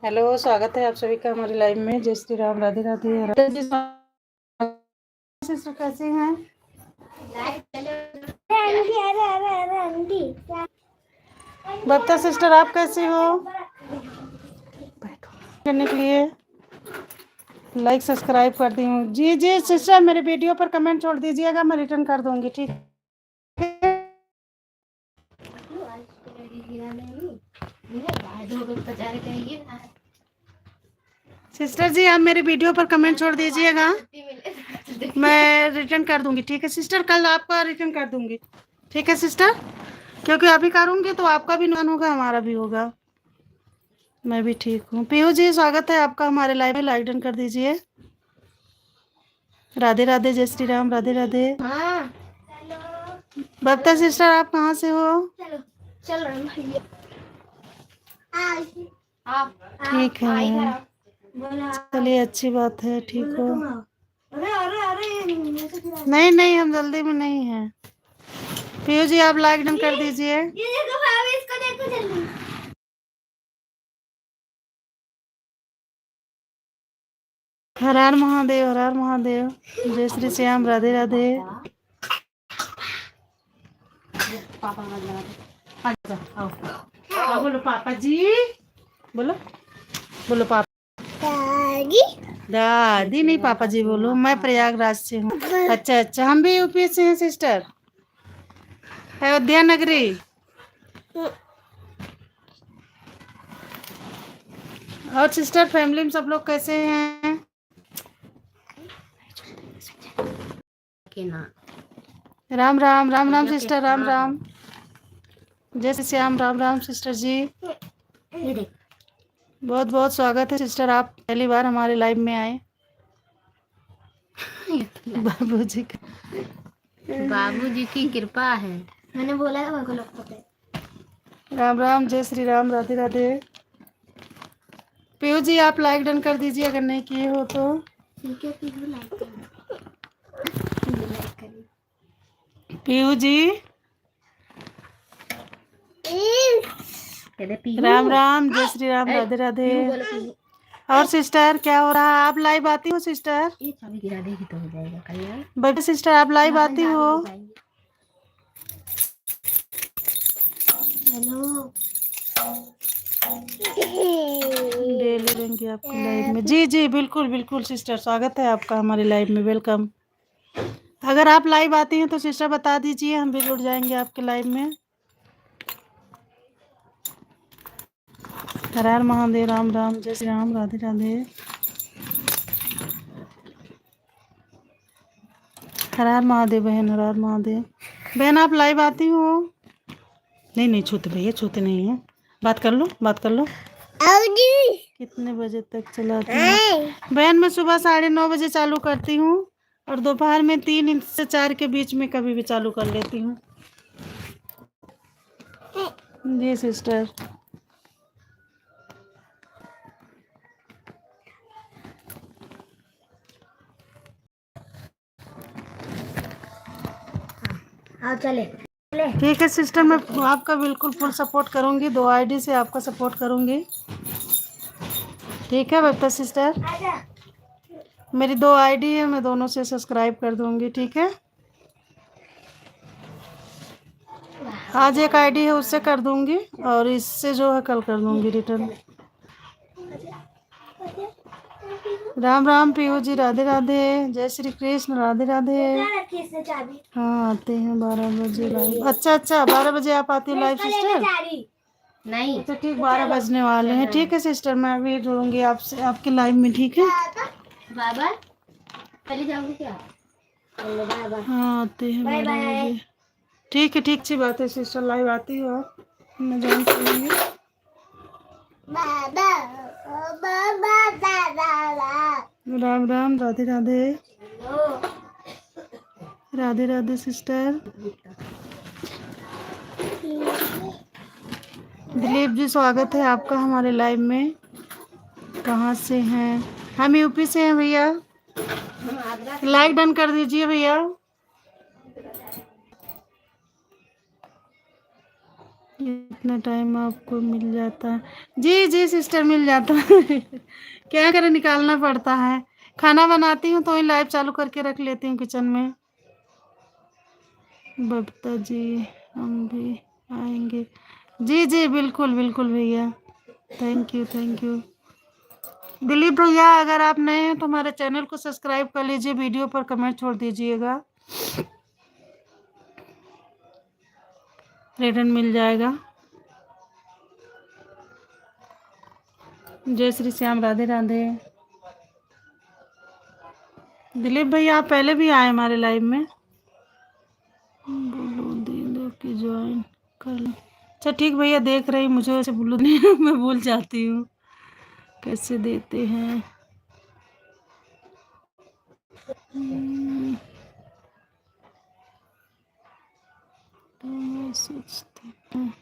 हेलो, स्वागत है आप सभी का हमारे लाइव में। जय श्री राम, राधे राधे। राधे जी, सिस्टर कैसे हैं? बत्ता सिस्टर आप कैसी हो? बैठो करने के लिए लाइक सब्सक्राइब कर दी हूँ। जी जी सिस्टर, मेरे वीडियो पर कमेंट छोड़ दीजिएगा, मैं रिटर्न कर दूंगी, ठीक है? सिस्टर जी, आप मेरे वीडियो पर कमेंट छोड़ दीजिएगा, मैं रिटर्न कर दूंगी, ठीक है सिस्टर? कल आपका रिटर्न कर दूंगी, ठीक है सिस्टर? क्योंकि अभी करूंगी तो आपका भी नुकसान होगा, हमारा भी होगा। मैं भी ठीक हूँ। पीयू जी, स्वागत है आपका हमारे लाइव में, लाइक डन कर दीजिए। राधे राधे, जय श्री राम, राधे राधे। हाँ। बबता सिस्टर आप कहाँ से हो? चल ठीक है, चलिए अच्छी बात है, ठीक हो? नहीं नहीं, हम जल्दी में नहीं है। पीयू जी आप लाइक डन कर दीजिए। हर हर महादेव, हर हर महादेव। जय श्री श्याम, राधे राधे। पापा बोलो, पापा जी बोलो, बोलो पापा। दादी दादी नहीं, पापा जी बोलो। मैं प्रयागराज से हूँ। अच्छा अच्छा, हम भी यूपी से हैं सिस्टर, अयोध्या नगरी। और सिस्टर फैमिली में सब लोग कैसे हैं? राम राम, राम राम सिस्टर, राम राम। जय श्री श्याम, राम राम सिस्टर जी। बहुत बहुत स्वागत है सिस्टर, आप पहली बार हमारे लाइव में आए। बाबूजी की कृपा है, मैंने बोला था मेरे को। राम राम, जय श्री राम, राधे राधे। पीयू जी आप लाइक डन कर दीजिए अगर नहीं किए हो तो। ठीक है, पीयू जी। राम राम, जय श्री राम, राधे राधे। और सिस्टर क्या हो रहा है? आप लाइव आती हो सिस्टर? बट सिस्टर आप लाइव आती हो? हेलो, ले लेंगे आपकी लाइव में। जी जी बिल्कुल बिल्कुल सिस्टर, स्वागत है आपका हमारे लाइव में, वेलकम। अगर आप लाइव आती हैं तो सिस्टर बता दीजिए, हम भी जुड़ जाएंगे आपके लाइव में। हर हर महादेव, राम राम, जय श्री राम, राधे राधे। हर हर महादेव बहन, हर हर महादेव बहन, आप लाइव आती हो? नहीं नहीं, छूते भैया, छूते नहीं है। बात कर लो, बात कर लो। कितने बजे तक चलाती हूँ बहन? मैं सुबह 9:30 बजे चालू करती हूँ और दोपहर में 3 से 4 के बीच में कभी भी चालू कर लेती हूँ। जी सिस्टर। हाँ चले, ठीक है सिस्टर, मैं आपका बिल्कुल फुल सपोर्ट करूंगी, 2 आईडी से आपका सपोर्ट करूंगी, ठीक है बब्ता सिस्टर? मेरी 2 आईडी है, मैं दोनों से सब्सक्राइब कर दूंगी, ठीक है? आज एक आईडी है उससे कर दूंगी और इससे जो है कल कर दूंगी रिटर्न। राम राम पीयू जी, राधे राधे, जय श्री कृष्ण, राधे राधे। हाँ आते हैं 12 बजे लाइव। अच्छा अच्छा, 12 बजे आप आती हो लाइव सिस्टर? नहीं तो ठीक, 12 बजने वाले हैं, ठीक है सिस्टर, मैं अभी जुड़ूंगी आपसे आपके लाइव में, ठीक है? बाबा चली जाऊंगी क्या? हाँ आते हैं 12 बजे, ठीक है, ठीक, अच्छी बात है सिस्टर, लाइव आती हो आप, मैं ज्वाइन करूँगी। राम राम, राधे राधे, राधे राधे सिस्टर। दिलीप जी स्वागत है आपका हमारे लाइव में। कहाँ से हैं? हम यूपी से हैं भैया, लाइक डन कर दीजिए भैया। इतना टाइम आपको मिल जाता है? जी जी सिस्टर, मिल जाता है। क्या करें, निकालना पड़ता है। खाना बनाती हूँ तो ही लाइव चालू करके रख लेती हूँ किचन में। बबता जी, हम भी आएंगे। जी जी बिल्कुल बिल्कुल भैया, thank you thank you. Dilip भैया, अगर आप नए हैं तो हमारे चैनल को सब्सक्राइब कर लीजिए, वीडियो पर कमेंट छोड़ दीजिएगा, रिटर्न मिल जाएगा। जय श्री श्याम, राधे राधे। दिलीप भैया, आप पहले भी आए हमारे लाइव में। बोलो दीदी की ज्वाइन कर लो। अच्छा ठीक भैया, देख रही, मुझे वैसे बोलो नहीं मैं भूल जाती हूँ कैसे देते हैं। तो मैं सोचती हूँ।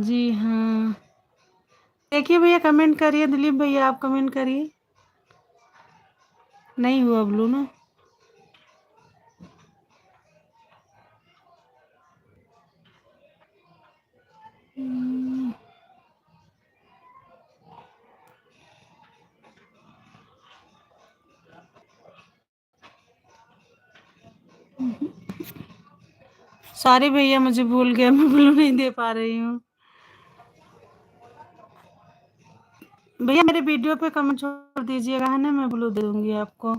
जी हाँ, देखिए भैया, कमेंट करिए। दिलीप भैया आप कमेंट करिए। नहीं हुआ ब्लू ना। सॉरी भैया, मुझे भूल गया, मैं ब्लू नहीं दे पा रही हूँ। भैया मेरे वीडियो पे कमेंट छोड़ दीजिएगा, है ना, मैं ब्लू दे दूंगी आपको।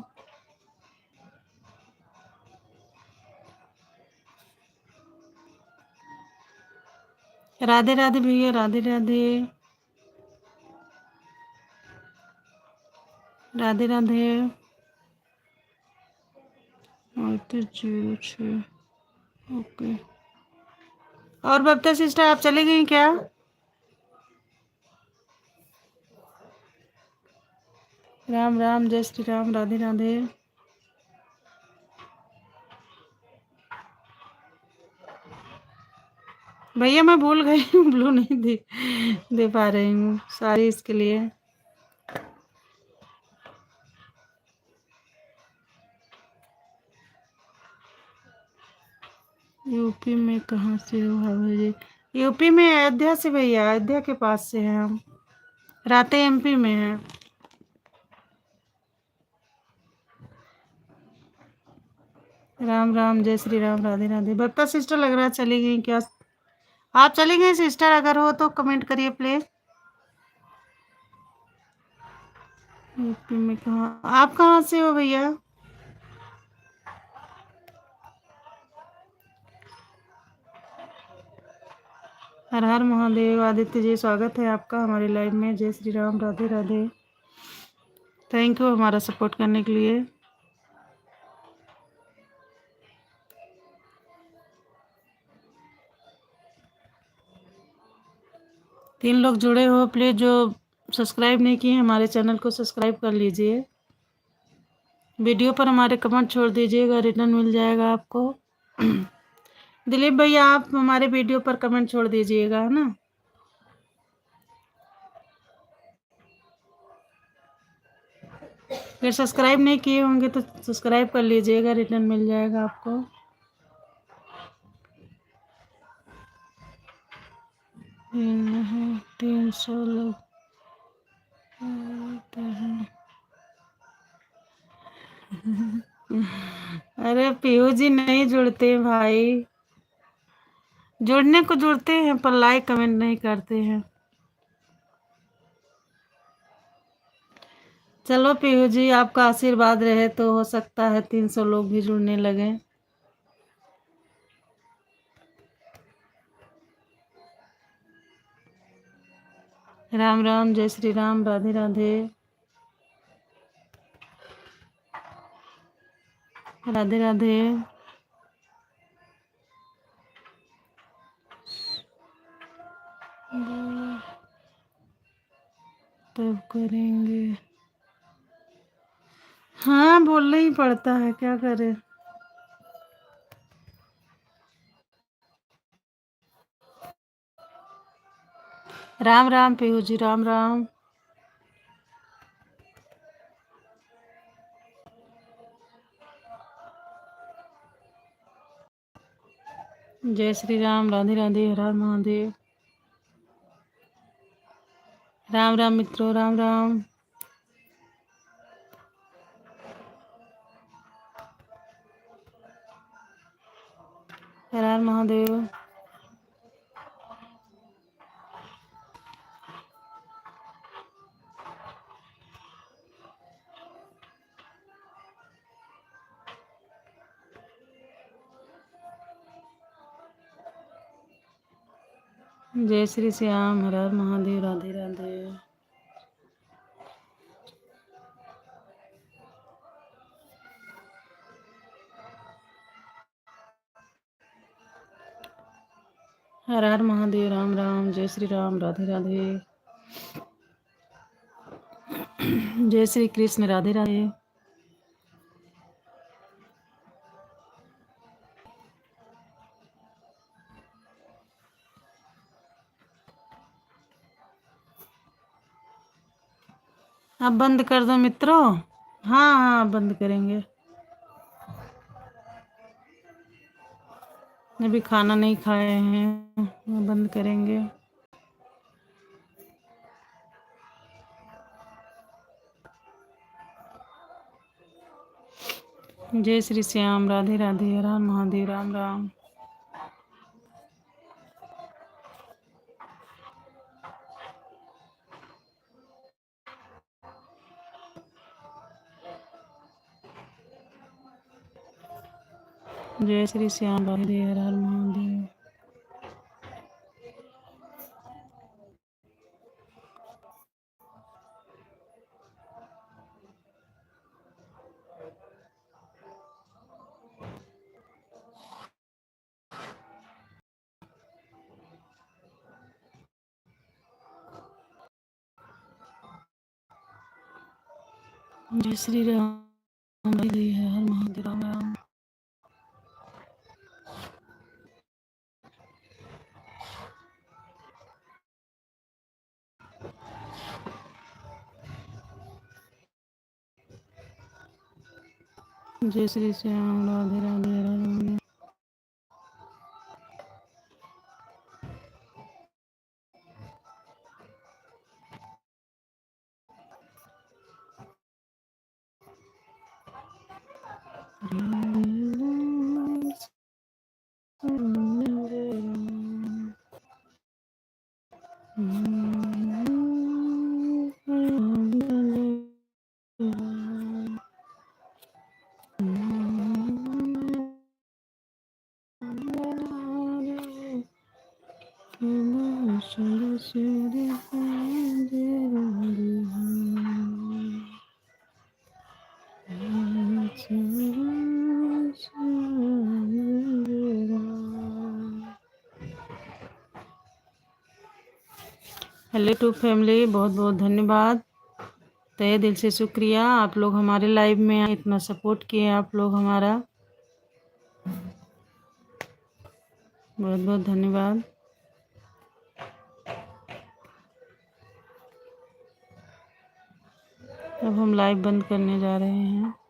राधे राधे भैया, राधे राधे, राधे राधे। और तो 06, ओके। और बबता सिस्टर, आप चली गई क्या? राम राम, जय श्री राम, राधे राधे। भैया मैं भूल गई हूँ, ब्लू नहीं दे पा रही हूँ, सॉरी इसके लिए। यूपी में कहाँ से हो भाभी? यूपी में अयोध्या से भैया, अयोध्या के पास से हैं हम। राते एमपी में है। राम राम, जय श्री राम, राधे राधे। बत्ता सिस्टर लग रहा है चली गई क्या? आप चली गई सिस्टर? अगर हो तो कमेंट करिए प्लीज। यूपी में कहाँ? आप कहाँ से हो भैया? हर हर महादेव। आदित्य जी, स्वागत है आपका हमारे लाइव में। जय श्री राम, राधे राधे। थैंक यू हमारा सपोर्ट करने के लिए। 3 लोग जुड़े हो, प्लीज जो सब्सक्राइब नहीं किए हमारे चैनल को सब्सक्राइब कर लीजिए, वीडियो पर हमारे कमेंट छोड़ दीजिएगा, रिटर्न मिल जाएगा आपको। दिलीप भैया, आप हमारे वीडियो पर कमेंट छोड़ दीजिएगा, है ना। फिर सब्सक्राइब नहीं किए होंगे तो सब्सक्राइब कर लीजिएगा, रिटर्न मिल जाएगा आपको। यहाँ 300 लोग होते हैं। अरे पीयू जी नहीं जुड़ते भाई, जुड़ने को जुड़ते हैं पर लाइक कमेंट नहीं करते हैं। चलो पीयू जी, आपका आशीर्वाद रहे तो हो सकता है 300 लोग भी जुड़ने लगे। राम राम, जय श्री राम, राधे राधे, राधे राधे। तब करेंगे। हाँ, बोलना ही पड़ता है, क्या करें। राम राम पीयू जी, राम राम। जय श्री राम, राधे राधे, हर हर महादेव। राम राम मित्रों, राम राम। हर हर महादेव। जय श्री श्याम, हर हर महादेव, राधे राधे। हर हर महादेव, राम राम, जय श्री राम, राधे राधे। जय श्री कृष्ण, राधे राधे। अब बंद कर दो मित्रों। हाँ हाँ, बंद करेंगे। अभी खाना नहीं खाए हैं, बंद करेंगे। जय श्री श्याम, राधे राधे, हर हर महादेव, राम राम। जय श्री श्याम, राधे, हर हर महादेव। जय श्री राम, राधे, हर हर महादेव, राम राम। जय श्री श्याम, राधे राधे, हर हर महादेव। हेलो टू फैमिली, बहुत बहुत धन्यवाद, तहे दिल से शुक्रिया। आप लोग हमारे लाइव में आए, इतना सपोर्ट किए आप लोग हमारा, बहुत बहुत धन्यवाद। अब हम लाइव बंद करने जा रहे हैं।